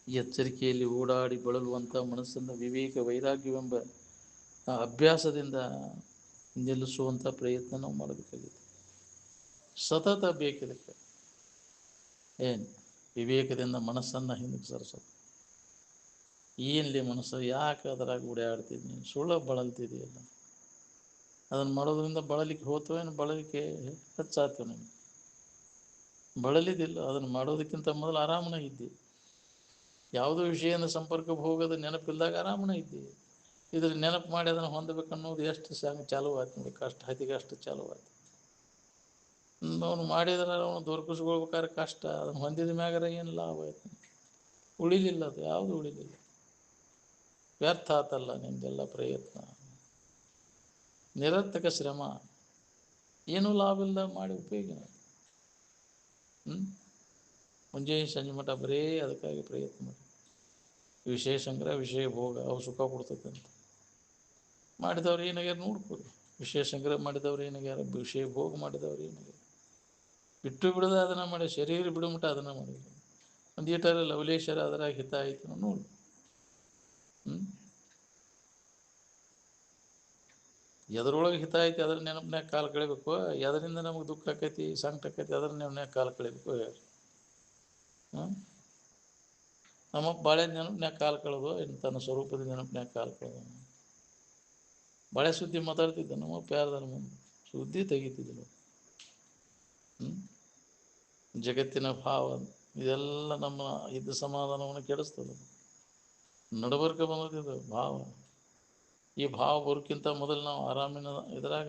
ಎಚ್ಚರಿಕೆಯಲ್ಲಿ ಓಡಾಡಿ ಬಳಲುವಂಥ ಮನಸ್ಸನ್ನು ವಿವೇಕ ವೈರಾಗ್ಯವೆಂಬ ಅಭ್ಯಾಸದಿಂದ ನಿಲ್ಲಿಸುವಂಥ ಪ್ರಯತ್ನ ನಾವು ಮಾಡಬೇಕಾಗಿದೆ. ಸತತ ಬೇಕಿದಕ್ಕೆ ಏನು ವಿವೇಕದಿಂದ ಮನಸ್ಸನ್ನು ಹಿಂದಕ್ಕೆ ಸರಿಸೋದು. ಏನ್ಲಿ ಮನಸ್ಸು ಯಾಕೆ ಅದರಾಗ ಓಡಾಡ್ತಿದ್ದೀನಿ, ಸುಳ್ಳು ಬಳಲ್ತಿದೆಯಲ್ಲ, ಅದನ್ನು ಮಾಡೋದ್ರಿಂದ ಬಳಲಿಕ್ಕೆ ಹೋಗ್ತವೆ, ಬಳಲಿಕ್ಕೆ ಹೆಚ್ಚಾಗ್ತವೆ. ನೀನು ಬಳಲಿದಿಲ್ಲ, ಅದನ್ನು ಮಾಡೋದಕ್ಕಿಂತ ಮೊದಲು ಆರಾಮನ ಇದ್ದಿ. ಯಾವುದೋ ವಿಷಯದ ಸಂಪರ್ಕ ಹೋಗೋದು ನೆನಪಿಲ್ದಾಗ ಆರಾಮನ ಇದ್ದಿ. ಇದ್ರ ನೆನಪು ಮಾಡಿ ಅದನ್ನು ಹೊಂದಬೇಕನ್ನೋದು ಎಷ್ಟು ಚಾಲು ಆಯ್ತು ನೋಡಿ, ಕಷ್ಟ ಹತ್ತಿಗೆ ಅಷ್ಟು ಚಾಲು ಆಯ್ತು. ಅವನು ಮಾಡಿದ್ರೆ ಅವನು ದೊರಕಿಸ್ಕೊಳ್ಬೇಕಾದ್ರೆ ಕಷ್ಟ, ಅದನ್ನು ಹೊಂದಿದ ಮ್ಯಾಗಾರ ಏನು ಲಾಭ ಆಯ್ತು? ಉಳಿಲಿಲ್ಲ, ಅದು ಯಾವುದು ಉಳಿಲಿಲ್ಲ, ವ್ಯರ್ಥ ಆತಲ್ಲ ನಿಂದೆಲ್ಲ ಪ್ರಯತ್ನ, ನಿರರ್ಥಕ ಶ್ರಮ, ಏನೂ ಲಾಭ ಇಲ್ಲ, ಮಾಡಿ ಉಪಯೋಗ. ಮುಂಜಾನೆ ಸಂಜೆ ಮಠ ಬರೇ ಅದಕ್ಕಾಗಿ ಪ್ರಯತ್ನ ಮಾಡಿ. ವಿಷಯ ಸಂಗ್ರಹ, ವಿಷಯ ಭೋಗ, ಅವು ಸುಖ ಕೊಡ್ತೈತೆ ಅಂತ ಮಾಡಿದವ್ರು ಏನಾಗ್ಯಾರ ನೋಡ್ಕೊರಿ. ವಿಷಯ ಸಂಗ್ರಹ ಮಾಡಿದವ್ರು ಏನಾಗ್ಯಾರ, ವಿಷಯ ಭೋಗ ಮಾಡಿದವ್ರು ಏನಾಗ್ಯಾರ, ಬಿಟ್ಟು ಬಿಡೋದು ಅದನ್ನು ಮಾಡಿ, ಶರೀರ ಬಿಡುಮಟ ಅದನ್ನು ಮಾಡಿದ್ರು. ಒಂದು ಈಟರ ಲವಲೇಶ್ವರ ಅದರಾಗ ಹಿತ ಆಯ್ತು ನೋಡಿ. ಎದರೊಳಗೆ ಹಿತ ಐತಿ ಅದ್ರ ನೆನಪನ್ಯಾಗ ಕಾಲು ಕಳಿಬೇಕು. ಎದರಿಂದ ನಮಗೆ ದುಃಖ ಆಕೈತಿ, ಸಂಕಟ ಆಕೈತಿ, ಅದ್ರ ನೆನಪನ್ಯಾಗ ಕಾಲು ಕಳಿಬೇಕು. ಯಾರು ನಮ್ಮ ಬಾಳೆ ನೆನಪನ್ಯಾಗ ಕಾಲು ಕಳೆದು ತನ್ನ ಸ್ವರೂಪದ ನೆನಪನ್ಯಾಗ ಕಾಲು ಕಳೆದ. ಬಾಳೆ ಸುದ್ದಿ ಮಾತಾಡ್ತಿದ್ದ ನಮ್ಮ ಪ್ಯಾರದಾರ ಮುಂದೆ, ಸುದ್ದಿ ತೆಗಿತಿದ್ದಿಲ್ಲ. ಜಗತ್ತಿನ ಭಾವ ಇದೆಲ್ಲ ನಮ್ಮ ಇದ್ದ ಸಮಾಧಾನವನ್ನು ಕೆಡಿಸ್ತದೆ. ನಡಬರ್ಕ ಬಂದಿದ್ದು ಭಾವ. ಈ ಭಾವ ಬರೋಕ್ಕಿಂತ ಮೊದಲು ನಾವು ಆರಾಮಿನ ಇದ್ರಾಗ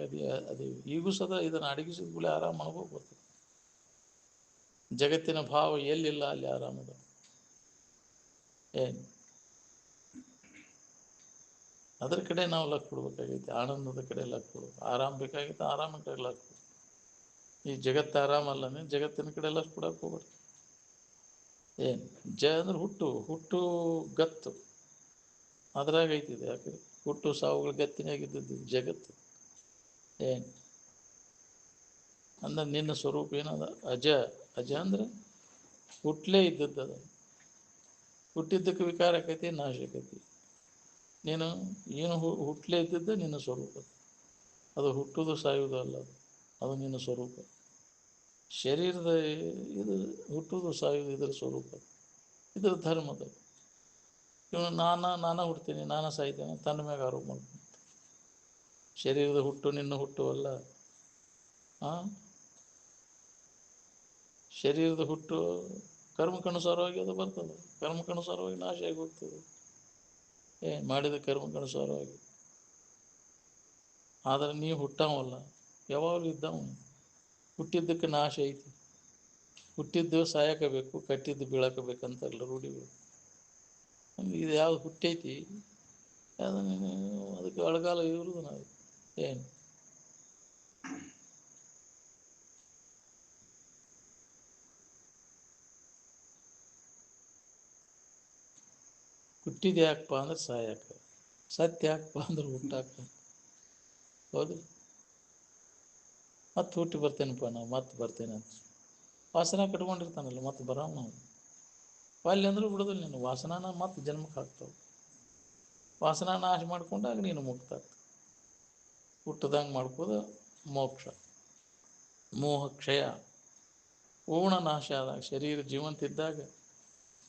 ಅದೇ ಈಗೂ ಸದಾ ಇದನ್ನು ಅಡಗಿಸಿದ ಕೂಡಲೇ ಆರಾಮ ಅನುಭವ ಬರ್ತದೆ. ಜಗತ್ತಿನ ಭಾವ ಎಲ್ಲಿಲ್ಲ ಅಲ್ಲಿ ಆರಾಮದ. ಏನು ಅದ್ರ ಕಡೆ ನಾವು ಲಕ್ಷ್ಯ ಕೊಡ್ಬೇಕಾಗೈತಿ, ಆನಂದದ ಕಡೆ ಲಕ್ಷ್ಯ ಕೊಡ್ಬೇಕು. ಆರಾಮ ಬೇಕಾಗಿತ್ತು, ಆರಾಮ ಕಡೆ ಲಕ್ಷ್ಯ ಕೊಡ್ಬೇಕು. ಈ ಜಗತ್ತು ಆರಾಮಲ್ಲನೇ ಜಗತ್ತಿನ ಕಡೆ ಲಕ್ಷ್ಯ ಕೊಡಕ್ಕೆ ಹೋಗ್ಬಾರ್ದು. ಏನು ಅಂದ್ರೆ ಹುಟ್ಟು ಗತ್ತು ಅದ್ರಾಗ ಐತಿದೆ. ಯಾಕೆ ಹುಟ್ಟು ಸಾವುಗಳು ಗತ್ತಿನಾಗಿದ್ದದ್ದು ಜಗತ್ತು. ಏನು ಅಂದ್ರೆ ನಿನ್ನ ಸ್ವರೂಪ ಏನದ? ಅಜ. ಅಜ ಅಂದ್ರೆ ಹುಟ್ಲೇ ಇದ್ದದ್ದು. ಅದು ಹುಟ್ಟಿದ್ದಕ್ಕೆ ವಿಕಾರ ಆಕೈತಿ, ನಾಶ ಆಕೈತಿ. ನೀನು ಏನು ಹುಟ್ಲೇ ಇದ್ದದ್ದು ನಿನ್ನ ಸ್ವರೂಪ. ಅದು ಹುಟ್ಟುವುದು ಸಾಯುವುದು ಅಲ್ಲ, ಅದು ನಿನ್ನ ಸ್ವರೂಪ. ಶರೀರದ ಇದು ಹುಟ್ಟುವುದು ಸಾಯುವುದು ಇದರ ಸ್ವರೂಪ, ಇದರ ಧರ್ಮದ. ಇವನು ನಾನಾ ಹುಡ್ತೀನಿ, ನಾನಾ ಸಾಯ್ತೇನೆ, ತನ್ನ ಮ್ಯಾಗ ಆರೋಪ ಮಾಡ್ತೀನಿ. ಶರೀರದ ಹುಟ್ಟು ನಿನ್ನ ಹುಟ್ಟು ಅಲ್ಲ. ಶರೀರದ ಹುಟ್ಟು ಕರ್ಮಕ್ಕನುಸಾರವಾಗಿ ಅದು ಬರ್ತದೆ, ಕರ್ಮಕ್ಕನುಸಾರವಾಗಿ ನಾಶ ಆಗಿ ಹೋಗ್ತದೆ. ಮಾಡಿದ ಕರ್ಮಕ್ಕನುಸಾರವಾಗಿ. ಆದರೆ ನೀವು ಹುಟ್ಟವಲ್ಲ, ಯಾವಾಗಲೂ ಇದ್ದವನು. ಹುಟ್ಟಿದ್ದಕ್ಕೆ ನಾಶ ಐತಿ. ಹುಟ್ಟಿದ್ದು ಸಾಯಕಬೇಕು, ಕಟ್ಟಿದ್ದು ಬೀಳಕಬೇಕಂತಲ್ಲ ರೂಢಿಗಳು. ಇದು ಯಾವ್ದು ಹುಟ್ಟೈತಿ ಅದನ್ನು ಅದಕ್ಕೆ ಅಳಗಾಲ ಇರುವುದು ನಾವು. ಏನು ಹುಟ್ಟಿದ ಯಾಕಪ್ಪ ಅಂದ್ರೆ ಸಾಯಕ, ಸತ್ಯ ಯಾಕಪ್ಪ ಅಂದ್ರೆ ಹುಟ್ಟಾಕ. ಹೌದು, ಮತ್ತೆ ಹುಟ್ಟಿ ಬರ್ತೇನಪ್ಪ ನಾವು, ಮತ್ತೆ ಬರ್ತೇನೆ ಅಂತ ವಾಸನ ಕಟ್ಕೊಂಡಿರ್ತಾನಲ್ಲ, ಮತ್ತೆ ಬರೋಣ ನಾವು. ಅಲ್ಲಿ ಅಂದ್ರೂ ಬಿಡೋದಿಲ್ಲ ನೀನು. ವಾಸನಾನ ಮತ್ತೆ ಜನ್ಮಕ್ಕೆ ಹಾಕ್ತಾವೆ. ವಾಸನ ನಾಶ ಮಾಡ್ಕೊಂಡಾಗ ನೀನು ಮುಕ್ತ ಆಗ್ತದೆ. ಹುಟ್ಟದಂಗೆ ಮಾಡ್ಕೋದು ಮೋಕ್ಷ. ಮೋಹ ಕ್ಷಯ, ಪೂರ್ಣ ನಾಶ ಆದಾಗ, ಶರೀರ ಜೀವಂತಿದ್ದಾಗ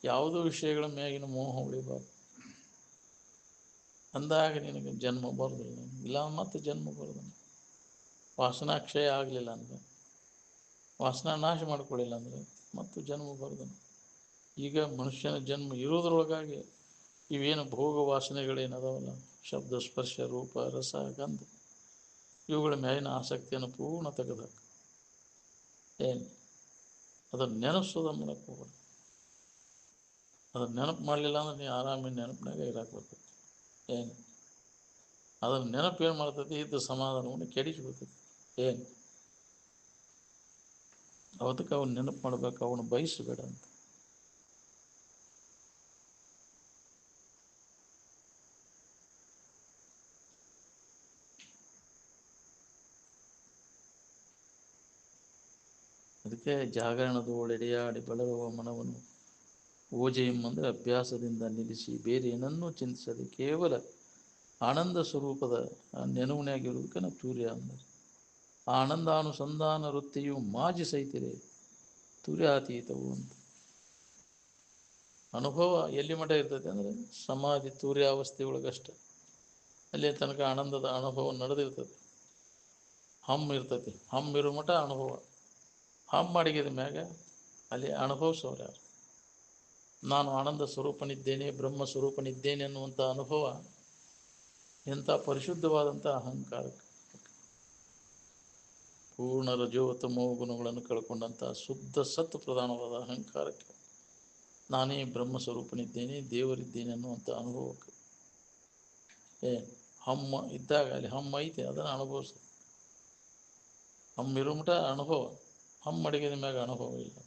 ಯಾವುದೋ ವಿಷಯಗಳ ಮ್ಯಾಗಿನ ಮೋಹ ಉಳಿಬಾರ್ದು. ಅಂದಾಗ ನಿನಗೆ ಜನ್ಮ ಬರೋದಿಲ್ಲ. ಇಲ್ಲ ಮತ್ತೆ ಜನ್ಮ ಬರೋದಿಲ್ಲ. ವಾಸನಾ ಕ್ಷಯ ಆಗಲಿಲ್ಲ ಅಂದರೆ, ವಾಸನಾ ನಾಶ ಮಾಡ್ಕೊಳ್ಳಿಲ್ಲ ಅಂದರೆ ಮತ್ತು ಜನ್ಮ ಬರೋದಿಲ್ಲ. ಈಗ ಮನುಷ್ಯನ ಜನ್ಮ ಇರೋದ್ರೊಳಗಾಗಿ ಇವೇನು ಭೋಗ ವಾಸನೆಗಳೇನದಾವಲ್ಲ, ಶಬ್ದ ಸ್ಪರ್ಶ ರೂಪ ರಸ ಗಂಧ, ಇವುಗಳ ಮೇಲಿನ ಆಸಕ್ತಿಯನ್ನು ಪೂರ್ಣ ತೆಗೆದಾಗ ಏನು ಅದನ್ನು ನೆನಪಿಸೋದ ಮೂಲಕ ಹೋಗ್ಬಾರ್ದು. ಅದನ್ನು ನೆನಪು ಮಾಡಲಿಲ್ಲ ಅಂದ್ರೆ ನೀವು ಆರಾಮಿನ ನೆನಪಿನಾಗ ಇರಾಕ್ಬೇಕು. ಏನು ಅದನ್ನು ನೆನಪು ಏನು ಮಾಡ್ತೈತಿ? ಇದ್ದ ಸಮಾಧಾನವನ್ನು ಕೆಡಿಸ್ಬಿಡ್ತೈತಿ. ಏನು ಅವತ್ತಕ್ಕೆ ಅವನು ನೆನಪು ಮಾಡ್ಬೇಕು, ಅವನು ಬಯಸಬೇಡ ಅಂತ. ಅದಕ್ಕೆ ಜಾಗರಣದೋಳೆಡೆಯಾಡಿ ಬಳರುವ ಮನವನ್ನು ಓಜೆಯಂ ಅಂದರೆ ಅಭ್ಯಾಸದಿಂದ ನಿಲ್ಲಿಸಿ ಬೇರೆ ಏನನ್ನೂ ಚಿಂತಿಸದೆ ಕೇವಲ ಆನಂದ ಸ್ವರೂಪದ ನೆನವುನಾಗಿರುವುದಕ್ಕೆ ತೂರ್ಯ ಅಂದರೆ ಆನಂದಾನುಸಂಧಾನ ವೃತ್ತಿಯು ಮಾಜಿ ಸೈತಿರೆ ತುರ್ಯಾತೀತವು ಅಂತ. ಅನುಭವ ಎಲ್ಲಿ ಮಠ ಇರ್ತೈತೆ ಅಂದರೆ ಸಮಾಧಿ ತುರ್ಯಾವಸ್ಥೆಯೊಳಗಷ್ಟೆ. ಅಲ್ಲಿ ತನಕ ಆನಂದದ ಅನುಭವ ನಡೆದಿರ್ತದೆ. ಹಮ್ ಇರ್ತೈತಿ, ಹಮ್ ಇರೋ ಮಠ ಅನುಭವ. ಹಮ್ ಅಡಗಿದ ಮ್ಯಾಗ ಅಲ್ಲಿ ಅನುಭವಿಸೋರು ಯಾರು? ನಾನು ಆನಂದ ಸ್ವರೂಪನಿದ್ದೇನೆ, ಬ್ರಹ್ಮ ಸ್ವರೂಪನಿದ್ದೇನೆ ಅನ್ನುವಂಥ ಅನುಭವ ಎಂಥ ಪರಿಶುದ್ಧವಾದಂಥ ಅಹಂಕಾರಕ್ಕೆ, ಪೂರ್ಣ ರಜೋತಮೋ ಗುಣಗಳನ್ನು ಕಳ್ಕೊಂಡಂಥ ಶುದ್ಧ ಸತ್ ಪ್ರಧಾನವಾದ ಅಹಂಕಾರಕ್ಕೆ ನಾನೇ ಬ್ರಹ್ಮ ಸ್ವರೂಪನಿದ್ದೇನೆ, ದೇವರಿದ್ದೇನೆ ಅನ್ನುವಂಥ ಅನುಭವಕ್ಕೆ ಹಮ್ಮ ಇದ್ದಾಗ ಅಲ್ಲಿ ಹಮ್ಮ ಐತೆ, ಅದನ್ನು ಅನುಭವಿಸ. ಹಮ್ಮಿರೋ ಮಠ ಅನುಭವ, ಹಮ್ಮ ಅಡಗಿದ ಮ್ಯಾಗ ಅನುಭವ ಇಲ್ಲ.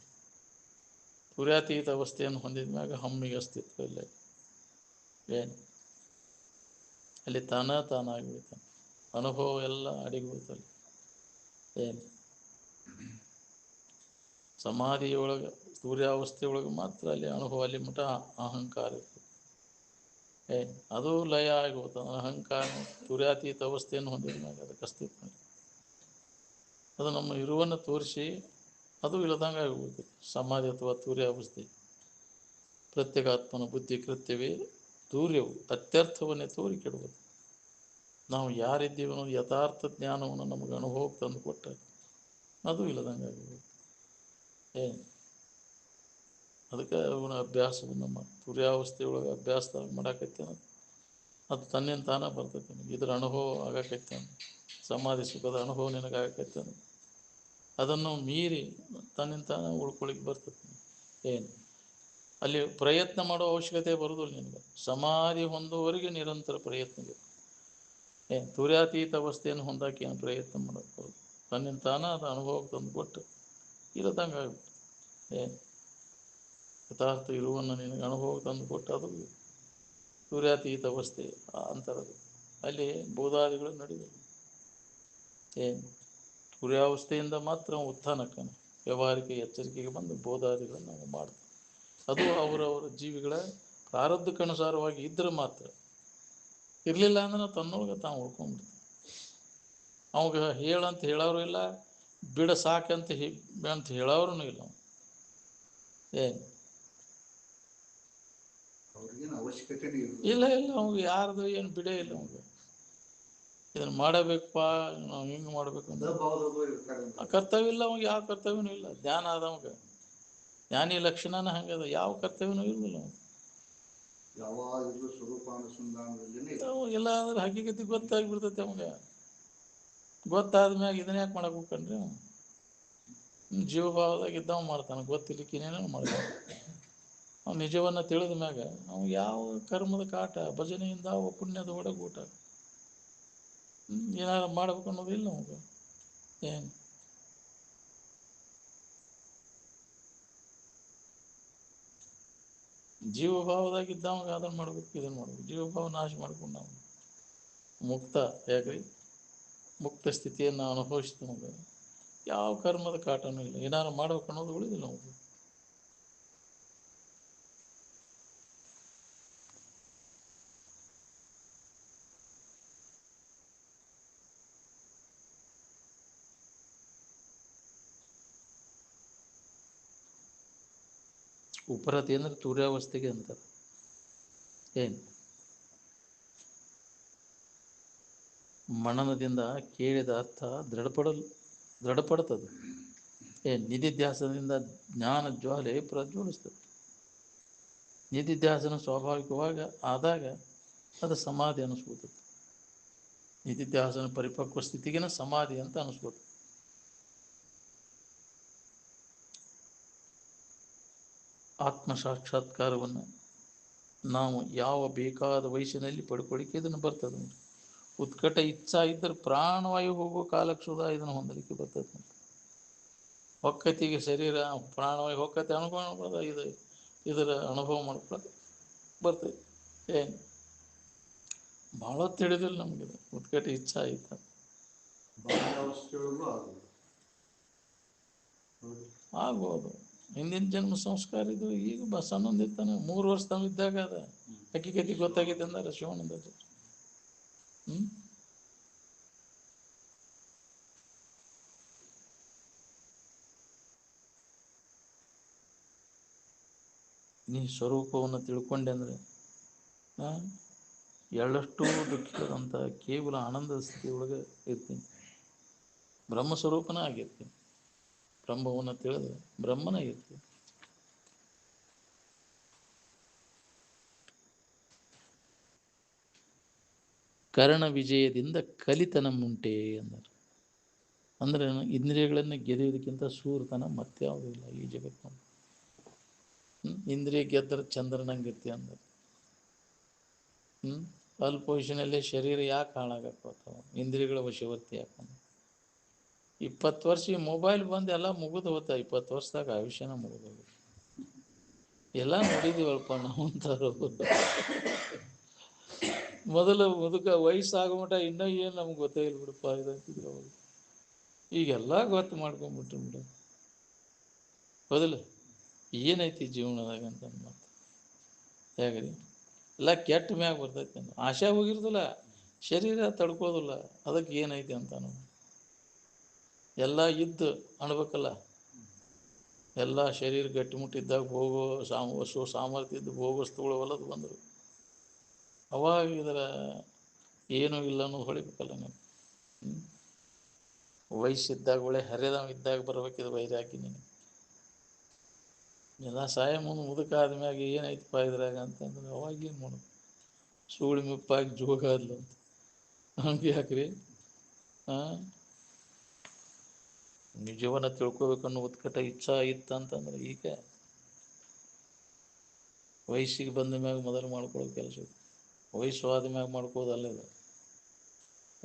ತುರ್ಯಾತೀತ ಅವಸ್ಥೆಯನ್ನು ಹೊಂದಿದ ಮ್ಯಾಗ ಹಮ್ಮಿಗೆ ಅಸ್ತಿತ್ವ ಇಲ್ಲ. ಏನು ಅಲ್ಲಿ ತಾನಾಗಿಬಿಡ್ತಾನೆ, ಅನುಭವ ಎಲ್ಲ ಅಡಗಿಬಿಡ್ತಲ್ಲಿ. ಏನು ಸಮಾಧಿಯೊಳಗೆ ಸೂರ್ಯಾವಸ್ಥೆಯೊಳಗೆ ಮಾತ್ರ ಅಲ್ಲಿ ಅನುಭವ, ಅಲ್ಲಿ ಮಠ ಅಹಂಕಾರ ಇರ್ತದೆ. ಅದು ಲಯ ಆಗಿ ಹೋಗ್ತದೆ. ಅಹಂಕಾರ ತುರ್ಯಾತೀತ ಅವಸ್ಥೆಯನ್ನು ಹೊಂದಿದ ಮ್ಯಾಗ ಅದಕ್ಕೆ ಅಸ್ತಿತ್ವ. ಅದು ನಮ್ಮ ಇರುವನ್ನು ತೋರಿಸಿ ಅದು ಇಲ್ಲದಂಗೆ ಆಗಿಬಿಡ್ತದೆ. ಸಮಾಧಿ ಅಥವಾ ತುರ್ಯಾವಸ್ಥೆ ಪ್ರತ್ಯೇಕಾತ್ಮನ ಬುದ್ಧಿ ಕೃತ್ಯವೇ ತೂರ್ಯವು ಅತ್ಯರ್ಥವನ್ನೇ ತೋರಿ ಕೆಡುವುದು. ನಾವು ಯಾರಿದ್ದೀವಿ ಅನ್ನೋದು ಯಥಾರ್ಥ ಜ್ಞಾನವನ್ನು ನಮಗೆ ಅನುಭವಕ್ಕೆ ತಂದು ಕೊಟ್ಟರೆ ಅದು ಇಲ್ಲದಂಗೆ ಆಗಿಬಿಡುತ್ತೆ. ಅದಕ್ಕೆ ಅವನ ಅಭ್ಯಾಸವನ್ನು ನಮ್ಮ ತುರ್ಯಾವಸ್ಥೆಯೊಳಗೆ ಅಭ್ಯಾಸ ಮಾಡಾಕೈತೆ, ಅದು ತನ್ನಿಂದ ತಾನೇ ಬರ್ತೈತೆ. ಇದರ ಅನುಭವ ಆಗಕೈತೆ, ಸಮಾಧಿ ಸುಖದ ಅನುಭವ ನಿನಗಾಗಕೈತೆ, ಅದನ್ನು ಮೀರಿ ತನ್ನಿಂದ ತಾನೇ ಉಳ್ಕೊಳ್ಳಿಕ್ಕೆ ಬರ್ತೈತೆ. ಅಲ್ಲಿ ಪ್ರಯತ್ನ ಮಾಡೋ ಅವಶ್ಯಕತೆ ಬರೋದಿಲ್ಲ ನಿನಗೆ. ಸಮಾಧಿ ಹೊಂದುವವರೆಗೆ ನಿರಂತರ ಪ್ರಯತ್ನ ಬೇಕು. ತುರ್ಯಾತೀತ ಅವಸ್ಥೆಯನ್ನು ಹೊಂದಾಕಿ ಏನು ಪ್ರಯತ್ನ ಮಾಡೋಕ್ಕೆ ಬರೋದು, ತನ್ನಿಂದ ತಾನೇ ಅದು ಅನುಭವಕ್ಕೆ ತಂದು ಕೊಟ್ಟು ಇರದಂಗೆ ಆಗ್ಬಿಟ್ಟು ಯಥಾರ್ಥ ಇರುವನ್ನು ನಿನಗೆ ಅನುಭವ ತಂದು ಕೊಟ್ಟು ಅದು ಸೂರ್ಯಾತೀತ ಅವಸ್ಥೆ ಅಂತರದು. ಅಲ್ಲಿ ಬೋಧಾದಿಗಳು ನಡೆದಿಲ್ಲ. ಸೂರ್ಯಾವಸ್ಥೆಯಿಂದ ಮಾತ್ರ ಉತ್ಥಾನಕ್ಕೆ ವ್ಯವಹಾರಿಕೆ ಎಚ್ಚರಿಕೆಗೆ ಬಂದು ಬೋಧಾದಿಗಳನ್ನು ನಾವು ಮಾಡ್ತೀವಿ. ಅದು ಅವರವರ ಜೀವಿಗಳ ಪ್ರಾರಬ್ಧಕ್ಕನುಸಾರವಾಗಿ ಇದ್ರೆ ಮಾತ್ರ. ಇರಲಿಲ್ಲ ಅಂದ್ರೆ ತನ್ನೊಳಗೆ ತಾವು ಉಳ್ಕೊಂಡ್ಬಿಡ್ತೀವಿ. ಅವಾಗ ಹೇಳಂತ ಹೇಳೋರು ಇಲ್ಲ, ಬಿಡ ಸಾಕಂತ ಅಂತ ಹೇಳೋರು ಇಲ್ಲ. ಇಲ್ಲ ಅವಾಗ ಯಾರ್ದು ಏನು ಬಿಡೇ ಇಲ್ಲ. ಅವಾಗ ಇದನ್ನು ಮಾಡಬೇಕಪ್ಪ, ನಾವು ಹಿಂಗೆ ಮಾಡ್ಬೇಕು ಅಂತ ಕರ್ತವ್ಯ ಇಲ್ಲ. ಅವಾಗ ಯಾವ ಕರ್ತವ್ಯನೂ ಇಲ್ಲ. ಜ್ಞಾನ ಆದವಾಗ ಜ್ಞಾನಿ ಲಕ್ಷಣನ ಹಂಗದ, ಯಾವ ಕರ್ತವ್ಯನೂ ಇರಲಿಲ್ಲ. ಇಲ್ಲ ಅಂದ್ರೆ ಹಕ್ಕಿಗತಿ ಗೊತ್ತಾಗ್ಬಿಡ್ತೈತೆ. ಅವಾಗ ಗೊತ್ತಾದ್ಮ್ಯಾಗ ಇದನ್ನ ಯಾಕೆ ಮಾಡಕ್ ಹೋಗ್ಕಂಡ್ರಿ? ಜೀವಭಾವದಾಗ ಇದ್ದವ ಮಾಡ್ತಾನೆ, ಗೊತ್ತಿರ್ಲಿಕ್ಕೆ ಏನೇನೋ ಮಾಡ್ತಾನೆ. ಅವ್ನು ನಿಜವನ್ನು ತಿಳಿದ ಮ್ಯಾಗ ಅವ್ನು ಯಾವ ಕರ್ಮದ ಕಾಟ, ಭಜನೆಯಿಂದ ಪುಣ್ಯದ ಒಡಗೂಟ ಏನಾದ್ರು ಮಾಡ್ಬೇಕು ಅನ್ನೋದಿಲ್ಲ ಅವಾಗ. ಏನು ಜೀವಭಾವದಾಗಿದ್ದವಾಗ ಅದನ್ನು ಮಾಡ್ಬೇಕು, ಇದನ್ನು ಮಾಡ್ಬೇಕು. ಜೀವಭಾವ ನಾಶ ಮಾಡ್ಕೊಂಡು ನಾವು ಮುಕ್ತ ಯಾಕ್ರಿ ಮುಕ್ತ ಸ್ಥಿತಿಯನ್ನು ಅನುಭವಿಸ್ತೀವಿ. ನಮಗೆ ಯಾವ ಕರ್ಮದ ಕಾಟನೂ ಇಲ್ಲ. ಏನಾದ್ರು ಮಾಡ್ಬೇಕು ಅನ್ನೋದು ಉಳಿದಿಲ್ಲ ನಮಗೆ. ಉಪರತಿ ಅಂದ್ರೆ ತುರ್ಯಾವಸ್ಥೆಗೆ ಅಂತಾರೆ. ಏನು ಮನನದಿಂದ ಕೇಳಿದ ಅರ್ಥ ದೃಢಪಡ್ತದೆ. ನಿಧಿಧ್ಯಾಸನದಿಂದ ಜ್ಞಾನ ಜ್ವಾಲೆ ಪ್ರಜ್ವಲಿಸ್ತದೆ. ನಿಧಿಧ್ಯಾಸನ ಸ್ವಾಭಾವಿಕವಾಗಿ ಆದಾಗ ಅದು ಸಮಾಧಿ ಅನ್ನಿಸ್ಬೋತದೆ. ನಿಧಿಧ್ಯಾಸನ ಪರಿಪಕ್ವ ಸ್ಥಿತಿಗಿನ ಸಮಾಧಿ ಅಂತ ಅನ್ನಿಸ್ಬೋದು. ಆತ್ಮ ಸಾಕ್ಷಾತ್ಕಾರವನ್ನು ನಾವು ಯಾವ ಬೇಕಾದ ವಯಸ್ಸಿನಲ್ಲಿ ಪಡ್ಕೊಳ್ಳಿಕ್ಕೆ ಇದನ್ನು ಬರ್ತದೆ. ಉತ್ಕಟ ಇಚ್ಛಾ ಇದ್ದರೆ ಪ್ರಾಣವಾಯು ಹೋಗೋ ಕಾಲಕ್ಕೆ ಸುಧಾ ಇದನ್ನು ಹೊಂದಲಿಕ್ಕೆ ಬರ್ತದೆ. ಹೊಕ್ಕತಿಗೆ ಶರೀರ ಪ್ರಾಣವಾಯು ಹೊಕ್ಕತಿ ಅನುಭವ ಇದರ ಅನುಭವ ಮಾಡ್ಕೊಳ್ಳೋದು ಬರ್ತದೆ. ಏನು ಭಾಳ ತಿಳಿದಿಲ್ಲ ನಮಗೆ. ಉತ್ಕಟ ಇಚ್ಛಾ ಆಯ್ತು ಆಗ್ಬೋದು. ಹಿಂದಿನ ಜನ್ಮ ಸಂಸ್ಕಾರ ಇದು. ಈಗ ಸಣ್ಣಂದಿರ್ತಾನೆ 3 ವರ್ಷ ತಾವು ಇದ್ದಾಗ ಅದ ಹಕ್ಕಿಕತಿ ಗೊತ್ತಾಗೈತೆ ಅಂದಾರ ಶಿವಣ್ಣದ. ನೀ ಸ್ವರೂಪವನ್ನು ತಿಳ್ಕೊಂಡೆ ಅಂದರೆ ಎಳ್ಳಷ್ಟು ದುಃಖಿತದಂಥ ಕೇವಲ ಆನಂದ ಸ್ಥಿತಿಯೊಳಗೆ ಇರ್ತೀನಿ. ಬ್ರಹ್ಮಸ್ವರೂಪನ ಆಗಿರ್ತೀನಿ. ಬ್ರಹ್ಮವನ್ನು ತಿಳಿದ್ರೆ ಬ್ರಹ್ಮನ ಇರ್ತೀನಿ. ಕರ್ಣ ವಿಜಯದಿಂದ ಕಲಿತನ ಮುಂಟೆ ಅಂದರು. ಅಂದರೆ ಇಂದ್ರಿಯಗಳನ್ನು ಗೆದೆಯುವುದಕ್ಕಿಂತ ಸೂರ್ತನ ಮತ್ಯಾವುದೂ ಇಲ್ಲ ಈ ಜಗತ್ತಿನ. ಇಂದ್ರಿಯ ಗೆದ್ದರೆ ಚಂದ್ರನಂಗಿರ್ತಿ ಅಂದರು. ಅಲ್ಪ ವಯಸ್ಸಿನಲ್ಲೇ ಶರೀರ ಯಾಕೆ ಹಾಳಾಗಕ್ಕೋತಾವ? ಇಂದ್ರಿಯಗಳ ವಶವರ್ತಿ ಯಾಕಂದ್ರೆ 20 ವರ್ಷ ಈ ಮೊಬೈಲ್ ಬಂದು ಎಲ್ಲ ಮುಗಿದು ಹೋಗ್ತಾ. 20 ವರ್ಷದಾಗ ಆಯುಷ್ಯನ ಮುಗಿದೋಗಿ ಎಲ್ಲ ನೋಡಿದೀವಲ್ಪ ನಾವು ಅಂತಾರ. ಮೊದಲು ಮುದುಕ ವಯಸ್ಸಾಗೋ ಮಟ ಇನ್ನೂ ಏನು ನಮ್ಗೆ ಗೊತ್ತೇ ಇಲ್ಲ ಬಿಡಪ್ಪ ಇದಂತಿದ್ರು ಅವಾಗ. ಈಗೆಲ್ಲ ಗೊತ್ತು ಮಾಡ್ಕೊಂಡ್ಬಿಟ್ರು ಬಿಡ. ಹೌದಿಲ್ಲ? ಏನೈತಿ ಜೀವನದಾಗ ಅಂತ ಮತ್ತೆ ಹೇಗ್ರಿ ಎಲ್ಲ ಕೆಟ್ಟ ಮ್ಯಾಗ ಬರ್ತೈತಿ. ಆಶೆ ಹೋಗಿರ್ದಿಲ್ಲ, ಶರೀರ ತಡ್ಕೋದಿಲ್ಲ. ಅದಕ್ಕೆ ಏನೈತಿ ಅಂತ ನಾವು ಎಲ್ಲ ಇದ್ದು ಅನ್ಬೇಕಲ್ಲ. ಎಲ್ಲ ಶರೀರ ಗಟ್ಟಿಮುಟ್ಟಿದ್ದಾಗ ಹೋಗೋ ಸಾಮರ್ಥ್ಯ ಇದ್ದು ಭೋಗವಸ್ತುಗಳು ಹೊಲದು ಬಂದರು. ಅವಾಗ ಇದರ ಏನೂ ಇಲ್ಲ ಅನ್ನೋದು ಹೊಳಿಬೇಕಲ್ಲ ನೀವು. ವಯಸ್ಸಿದ್ದಾಗ ಒಳ್ಳೆ ಹರಿಯದವ ಇದ್ದಾಗ ಬರ್ಬೇಕಿದು ವೈರಾಗಿ ನೀನು. ಎಲ್ಲ ಸಹಾಯ ಮುಂದೆ ಮುದುಕ ಆದ್ಮ್ಯಾಗ ಏನೈತಪ್ಪ ಇದ್ರಾಗ ಅಂತಂದ್ರೆ ಅವಾಗ ಏನು ಮಾಡೋದು? ಸೂಳಿ ಮುಪ್ಪಾಗಿ ಜೋಗ ಅಲ್ಲ ಅಂತ ಹಂಗೆ ಯಾಕ್ರಿ? ನಿಜವನ್ನ ತಿಳ್ಕೊಬೇಕನ್ನೋ ಉತ್ಕಟ ಇಚ್ಛಾ ಇತ್ತಂತಂದ್ರೆ ಈಗ ವಯಸ್ಸಿಗೆ ಬಂದ ಮ್ಯಾಗ ಮೊದಲು ಮಾಡ್ಕೊಳ್ಳೋ ಕೆಲಸ. ವಯಸ್ಸು ಆದ ಮ್ಯಾಗ ಮಾಡ್ಕೋದಲ್ಲ ಇದು.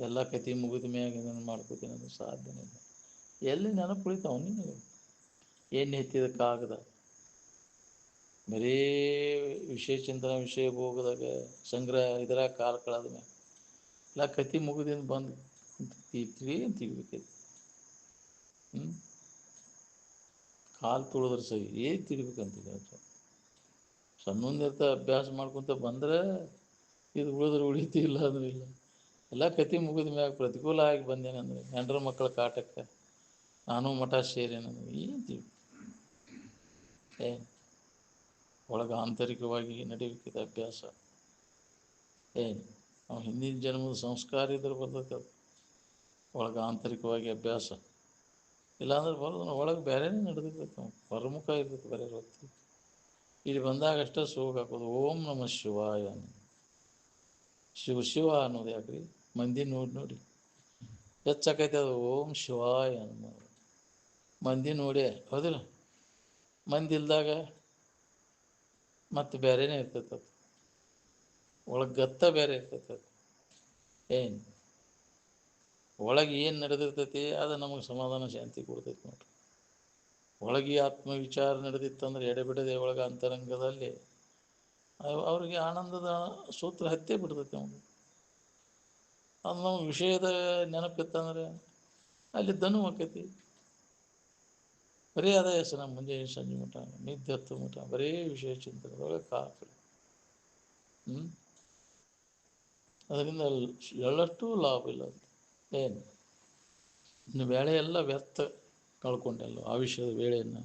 ಎಲ್ಲ ಕತೆ ಮುಗಿದ ಮ್ಯಾಗ ಇದನ್ನು ಮಾಡ್ಕೋತೀನಿ ಅಂದ್ರೆ ಸಾಧ್ಯನೇ ಇಲ್ಲ. ಎಲ್ಲಿ ನೆನಪು ಉಳಿತಾವ ನಿನಗೆ? ಏನು ಎತ್ತಿದಕ್ಕಾಗದ ಬರೀ ವಿಷಯ ಚಿಂತನೆ, ವಿಷಯ ಭೋಗದಾಗ ಸಂಗ್ರಹ ಇದ್ರಾಗ ಕಾಲ ಕಳೆದ ಮ್ಯಾಗ ಎಲ್ಲ ಕತೆ ಮುಗಿದಿಂದ ಬಂದು ಏನು ತೆಗಿಬೇಕೈತಿ? ಕಾಲು ತುಳಿದ್ರೆ ಸರಿ, ಏನು ತಿಳ್ಬೇಕಂತಿದೆ? ಸಣ್ಣಂದಿರ್ತ ಅಭ್ಯಾಸ ಮಾಡ್ಕೊತ ಬಂದರೆ ಇದು ಉಳಿದ್ರೆ ಉಳಿತಿ, ಇಲ್ಲ ಅಂದ್ರೆ ಇಲ್ಲ. ಎಲ್ಲ ಕತೆ ಮುಗಿದ ಮ್ಯಾಗ ಪ್ರತಿಕೂಲ ಆಗಿ ಬಂದೇನಂದ್ರೆ ಹೆಂಡ್ರ ಮಕ್ಕಳ ಕಾಟಕ್ಕೆ ನಾನು ಮಠ ಸೇರೇನಂದ್ರೆ ಏನು ತಿಳಿ ಒಳಗೆ ಆಂತರಿಕವಾಗಿ ನಡೀಬೇಕಿದೆ ಅಭ್ಯಾಸ. ನಾವು ಹಿಂದಿನ ಜನ್ಮದ ಸಂಸ್ಕಾರ ಇದ್ರೆ ಬರ್ತೈತೆ. ಒಳಗೆ ಆಂತರಿಕವಾಗಿ ಅಭ್ಯಾಸ ಇಲ್ಲಾಂದ್ರೆ ಬರೋದು ಒಳಗೆ ಬೇರೆನೇ ನಡೆದಿರ್ತೈತೆ. ನಾವು ಹೊರಮುಖ ಇರ್ತೈತೆ ಬೇರೆ ಹೊತ್ತು. ಇಲ್ಲಿ ಬಂದಾಗ ಅಷ್ಟೇ ಸೋಗ ಹಾಕೋದು ಓಂ ನಮಃ ಶಿವಾಯ. ಶಿವ ಅನ್ನೋದು ಯಾಕ್ರಿ? ಮಂದಿ ನೋಡಿ ಹೆಚ್ಚಾಕೈತೆ ಅದು ಓಂ ಶಿವಾಯ ಅನ್ನೋದು. ಮಂದಿ ನೋಡಿ ಹೌದಿಲ್ಲ? ಮಂದಿ ಇಲ್ದಾಗ ಮತ್ತೆ ಬೇರೆನೇ ಇರ್ತೈತೆ. ಅದು ಒಳಗೆ ಗತ್ತ ಬೇರೆ ಇರ್ತೈತೆ. ಅದು ಒಳಗೆ ಏನು ನಡೆದಿರ್ತೈತಿ ಅದು ನಮಗೆ ಸಮಾಧಾನ ಶಾಂತಿ ಕೊಡ್ತೈತಿ ನೋಡ್ರಿ. ಒಳಗೆ ಆತ್ಮವಿಚಾರ ನಡೆದಿತ್ತಂದ್ರೆ ಎಡೆಬಿಡದೆ ಒಳಗೆ ಅಂತರಂಗದಲ್ಲಿ ಅವ್ರಿಗೆ ಆನಂದದ ಸೂತ್ರ ಹತ್ತೇ ಬಿಡ್ತೈತಿ. ನಮಗೆ ಅದು ನಾವು ವಿಷಯದ ನೆನಪಿತ್ತಂದ್ರೆ ಅಲ್ಲಿ ದನು ಆಕೈತಿ. ಬರೀ ಅದೇ ಹೆಸರು ನಮ್ಮ ಮುಂಜಾನೆ ಸಂಜೆ ಮಠ ನಿದ್ದೆ ಹತ್ತು ಮಠ ಬರೀ ವಿಷಯ ಚಿಂತನೆದೊಳಗೆ ಕಾಕಲಿ. ಅದರಿಂದ ಎಳ್ಳಷ್ಟು ಲಾಭ ಇಲ್ಲ. ಏನು ಇನ್ನು ವೇಳೆ ಎಲ್ಲ ವ್ಯರ್ಥ ಕಳ್ಕೊಂಡೆಲ್ಲ ಆವಿಷ್ಯದ ವೇಳೆಯನ್ನು.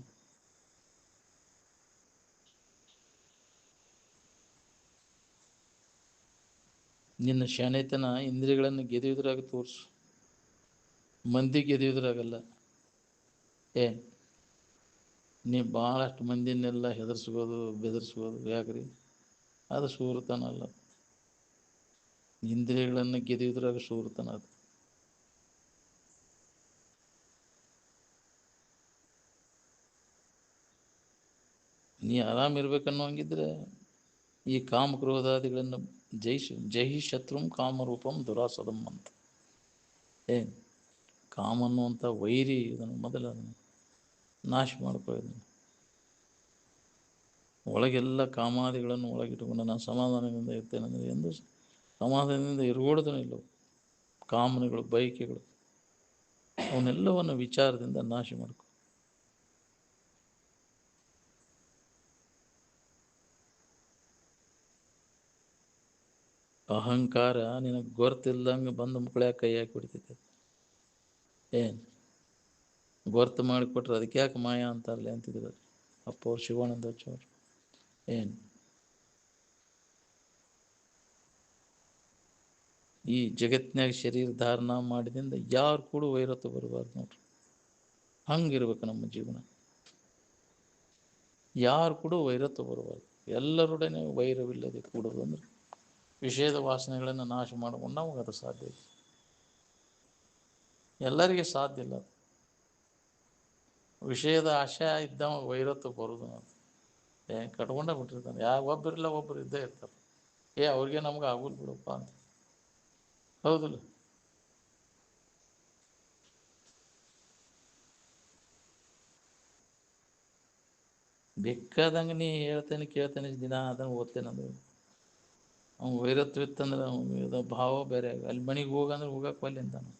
ನಿನ್ನ ಶಾಣೆತನ ಇಂದ್ರಿಯಗಳನ್ನು ಗೆದೆಯುವುದ್ರಾಗ ತೋರಿಸು, ಮಂದಿ ಗೆದೆಯುವುದ್ರಾಗಲ್ಲ. ನೀ ಭಾಳಷ್ಟು ಮಂದಿನೆಲ್ಲ ಹೆದರ್ಸ್ಬೋದು ಬೆದರ್ಸ್ಬೋದು. ಯಾಕ್ರಿ? ಅದು ಸೂರ್ತನ ಅಲ್ಲ. ಇಂದ್ರಿಯಗಳನ್ನು ಗೆದೆಯುವುದ್ರಾಗ ಸೂರ್ತನ ಅದು. ನೀ ಆರಾಮಿರ್ಬೇಕನ್ನೋ ಹಂಗಿದ್ರೆ ಈ ಕಾಮಕ್ರೋಧಾದಿಗಳನ್ನು ಜೈ ಶತ್ರುಂ ಕಾಮರೂಪಂ ದುರಾಸದಂ ಅಂತ. ಕಾಮ ಅನ್ನುವಂಥ ವೈರಿ ಇದನ್ನು ಮೊದಲು ಅದನ್ನು ನಾಶ ಮಾಡ್ಕೊಳ್ಳೋದು. ಒಳಗೆಲ್ಲ ಕಾಮಾದಿಗಳನ್ನು ಒಳಗಿಟ್ಟುಕೊಂಡು ನಾನು ಸಮಾಧಾನದಿಂದ ಇರ್ತೇನೆ ಅಂದರೆ ಎಂದು ಸಮಾಧಾನದಿಂದ ಇರುವುದೂ ಇಲ್ಲ. ಕಾಮನೆಗಳು, ಬಯಕೆಗಳು ಅವನ್ನೆಲ್ಲವನ್ನು ವಿಚಾರದಿಂದ ನಾಶ ಮಾಡ್ಕೊ. ಅಹಂಕಾರ ನಿನಗೆ ಗೊತ್ತಿಲ್ದಂಗೆ ಬಂದು ಮುಕ್ಕಳ್ಯಾಗ ಕೈ ಹಾಕಿ ಬಿಡ್ತೈತೆ. ಏನು ಗೊರ್ತು ಮಾಡಿಕೊಟ್ರೆ ಅದಕ್ಕೆ ಯಾಕೆ ಮಾಯಾ ಅಂತಾರಲ್ಲ ಅಂತಿದ್ರು ಅಪ್ಪ ಅವ್ರು ಶಿವಾನಂದ ಅವ್ರು. ಏನು ಈ ಜಗತ್ತಿನಾಗ ಶರೀರ ಧಾರಣ ಮಾಡಿದಿಂದ ಯಾರು ಕೂಡ ವೈರತ್ವ ಬರಬಾರ್ದು ನೋಡ್ರಿ. ಹಂಗಿರ್ಬೇಕು ನಮ್ಮ ಜೀವನ. ಯಾರು ಕೂಡ ವೈರತ್ವ ಬರಬಾರ್ದು. ಎಲ್ಲರೊಡನೆ ವೈರವಿಲ್ಲದೆ ಕೂಡೋದು ಅಂದ್ರೆ ವಿಷಯದ ವಾಸನೆಗಳನ್ನು ನಾಶ ಮಾಡಿಕೊಂಡು ನಮಗೆ ಅದು ಸಾಧ್ಯ ಇದೆ. ಎಲ್ಲರಿಗೆ ಸಾಧ್ಯ ಇಲ್ಲ. ವಿಷಯದ ಆಶೆ ಇದ್ದವ ವೈರತ್ವ ಬರೋದು ನಾವು ಕಟ್ಕೊಂಡೇ ಬಿಟ್ಟಿರ್ತಾನೆ. ಒಬ್ಬರಿಲ್ಲ ಒಬ್ಬರು ಇದ್ದೇ ಇರ್ತಾರೆ. ಅವ್ರಿಗೆ ನಮ್ಗೆ ಆಗೋಲ್ ಬಿಡಪ್ಪ ಅಂತ. ಹೌದಿಲ್ಲ? ಬೇಕಾದಂಗೆ ನೀ ಹೇಳ್ತೇನೆ ಕೇಳ್ತೇನೆ ದಿನ ಅದನ್ನು ಓದ್ತೇನೆ ಅಂದ್ರೆ ಅವ್ನು ವೈರತ್ವ ಇತ್ತಂದ್ರೆ ಅವ್ನು ಭಾವ ಬೇರೆ. ಅಲ್ಲಿ ಮನೆಗೆ ಹೋಗಂದ್ರೆ ಹೋಗಕ್ಕೆ ಒಲ್ಲೆ ಅಂತಾನೆ.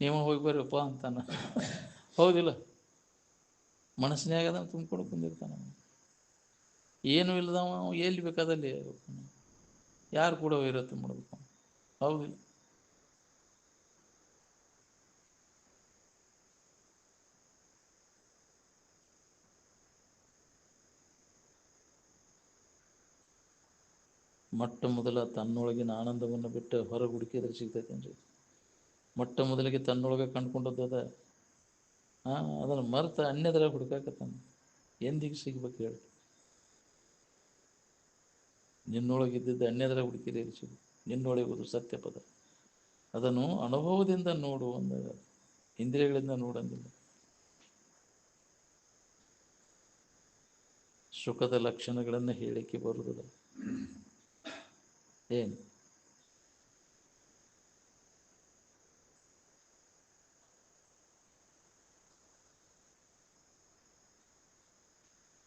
ನೀವು ಹೋಗಿ ಬರ್ರಪ್ಪ ಅಂತಾನೆ. ಹೌದಿಲ್ಲ? ಮನಸ್ಸಿನಾಗ ಅದನ್ನು ತುಂಬಿಕೊಂಡು ಕುಂದಿರ್ತಾನೆ. ಏನೂ ಇಲ್ಲದವ ಎಲ್ಲಿ ಬೇಕಾದಲ್ಲಿ ಯಾರು ಕೂಡ ವೈರತ್ವ ಮಾಡಬೇಕು. ಹೌದಿಲ್ಲ? ಮೊಟ್ಟ ಮೊದಲ ತನ್ನೊಳಗಿನ ಆನಂದವನ್ನು ಬಿಟ್ಟು ಹೊರಗೆ ಹುಡುಕಿದ್ರೆ ಸಿಗ್ತೈತೇನ್ರಿ? ಮೊಟ್ಟ ಮೊದಲಿಗೆ ತನ್ನೊಳಗೆ ಕಂಡುಕೊಂಡದ್ದು ಅದ. ಅದನ್ನು ಮರೆತ ಅನ್ಯದರ ಹುಡುಕಾಕತ್ತಾನೆ. ಎಂದಿಗೆ ಸಿಗ್ಬೇಕು ಹೇಳಿ? ನಿನ್ನೊಳಗಿದ್ದಿದ್ದು ಅನ್ಯದರ ಹುಡುಕಿದ್ರೆ ಸಿಗು. ನಿನ್ನೊಳಗುವುದು ಸತ್ಯ ಪದ. ಅದನ್ನು ಅನುಭವದಿಂದ ನೋಡು ಅಂದಾಗ, ಇಂದ್ರಿಯಗಳಿಂದ ನೋಡಂಗಿಲ್ಲ. ಸುಖದ ಲಕ್ಷಣಗಳನ್ನು ಹೇಳಿಕೆ ಬರುವುದಿಲ್ಲ. ಏನು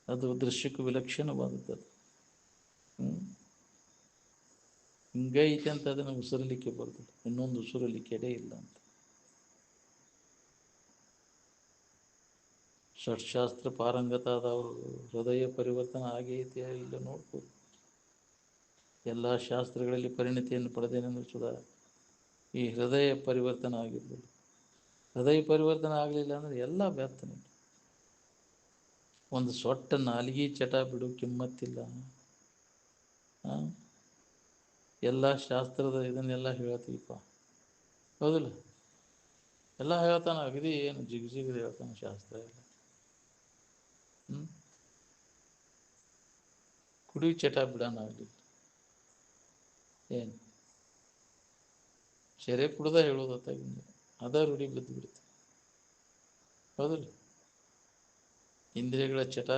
ಅದು ದೃಶ್ಯಕ್ಕೂ ವಿಲಕ್ಷಣವಾದದ್ದು. ಹಿಂಗೈತೆ ಅಂತ ಅದನ್ನು ಉಸಿರಲಿಕ್ಕೆ ಬರುದಿಲ್ಲ. ಇನ್ನೊಂದು ಉಸಿರಲಿಕ್ಕೆ ಎಡೆ ಇಲ್ಲ ಅಂತ. ಷಟ್ಶಾಸ್ತ್ರ ಪಾರಂಗತ ಆದವರು ಹೃದಯ ಪರಿವರ್ತನೆ ಆಗೈತೆ ಇಲ್ಲ ನೋಡ್ಬೋದು. ಎಲ್ಲ ಶಾಸ್ತ್ರಗಳಲ್ಲಿ ಪರಿಣತಿಯನ್ನು ಪಡೆದೇನೆಂದು ಸುಧಾ ಈ ಹೃದಯ ಪರಿವರ್ತನೆ ಆಗಿರ್ಬೋದು. ಹೃದಯ ಪರಿವರ್ತನೆ ಆಗಲಿಲ್ಲ ಅಂದರೆ ಎಲ್ಲ ವ್ಯರ್ಥನೆ. ಒಂದು ಸೊಟ್ಟ ನಾಲಿಗೆ ಚಟ ಬಿಡು ಕಿಮ್ಮತ್ತಿಲ್ಲ. ಎಲ್ಲ ಶಾಸ್ತ್ರದ ಇದನ್ನೆಲ್ಲ ಹೇಳ್ತೀವಪ್ಪ. ಹೌದಿಲ್ಲ? ಎಲ್ಲ ಹೇಳ್ತಾನೆ. ಅಗದಿ ಏನು ಜಿಗಿಜಿಗಿದು ಹೇಳ್ತಾನೆ ಶಾಸ್ತ್ರ ಎಲ್ಲ. ಕುಡಿ ಚಟ ಬಿಡೋಣಾಗಲಿ. ಏನು ಸೆರೆ ಕುಡ್ದ ಹೇಳೋದತ್ತಾಗಿಂದ ಅದ ರೂಢಿ ಬಿದ್ದು ಬಿಡುತ್ತೆ. ಹೌದಿಲ್ಲ? ಇಂದ್ರಿಯಗಳ ಚಟ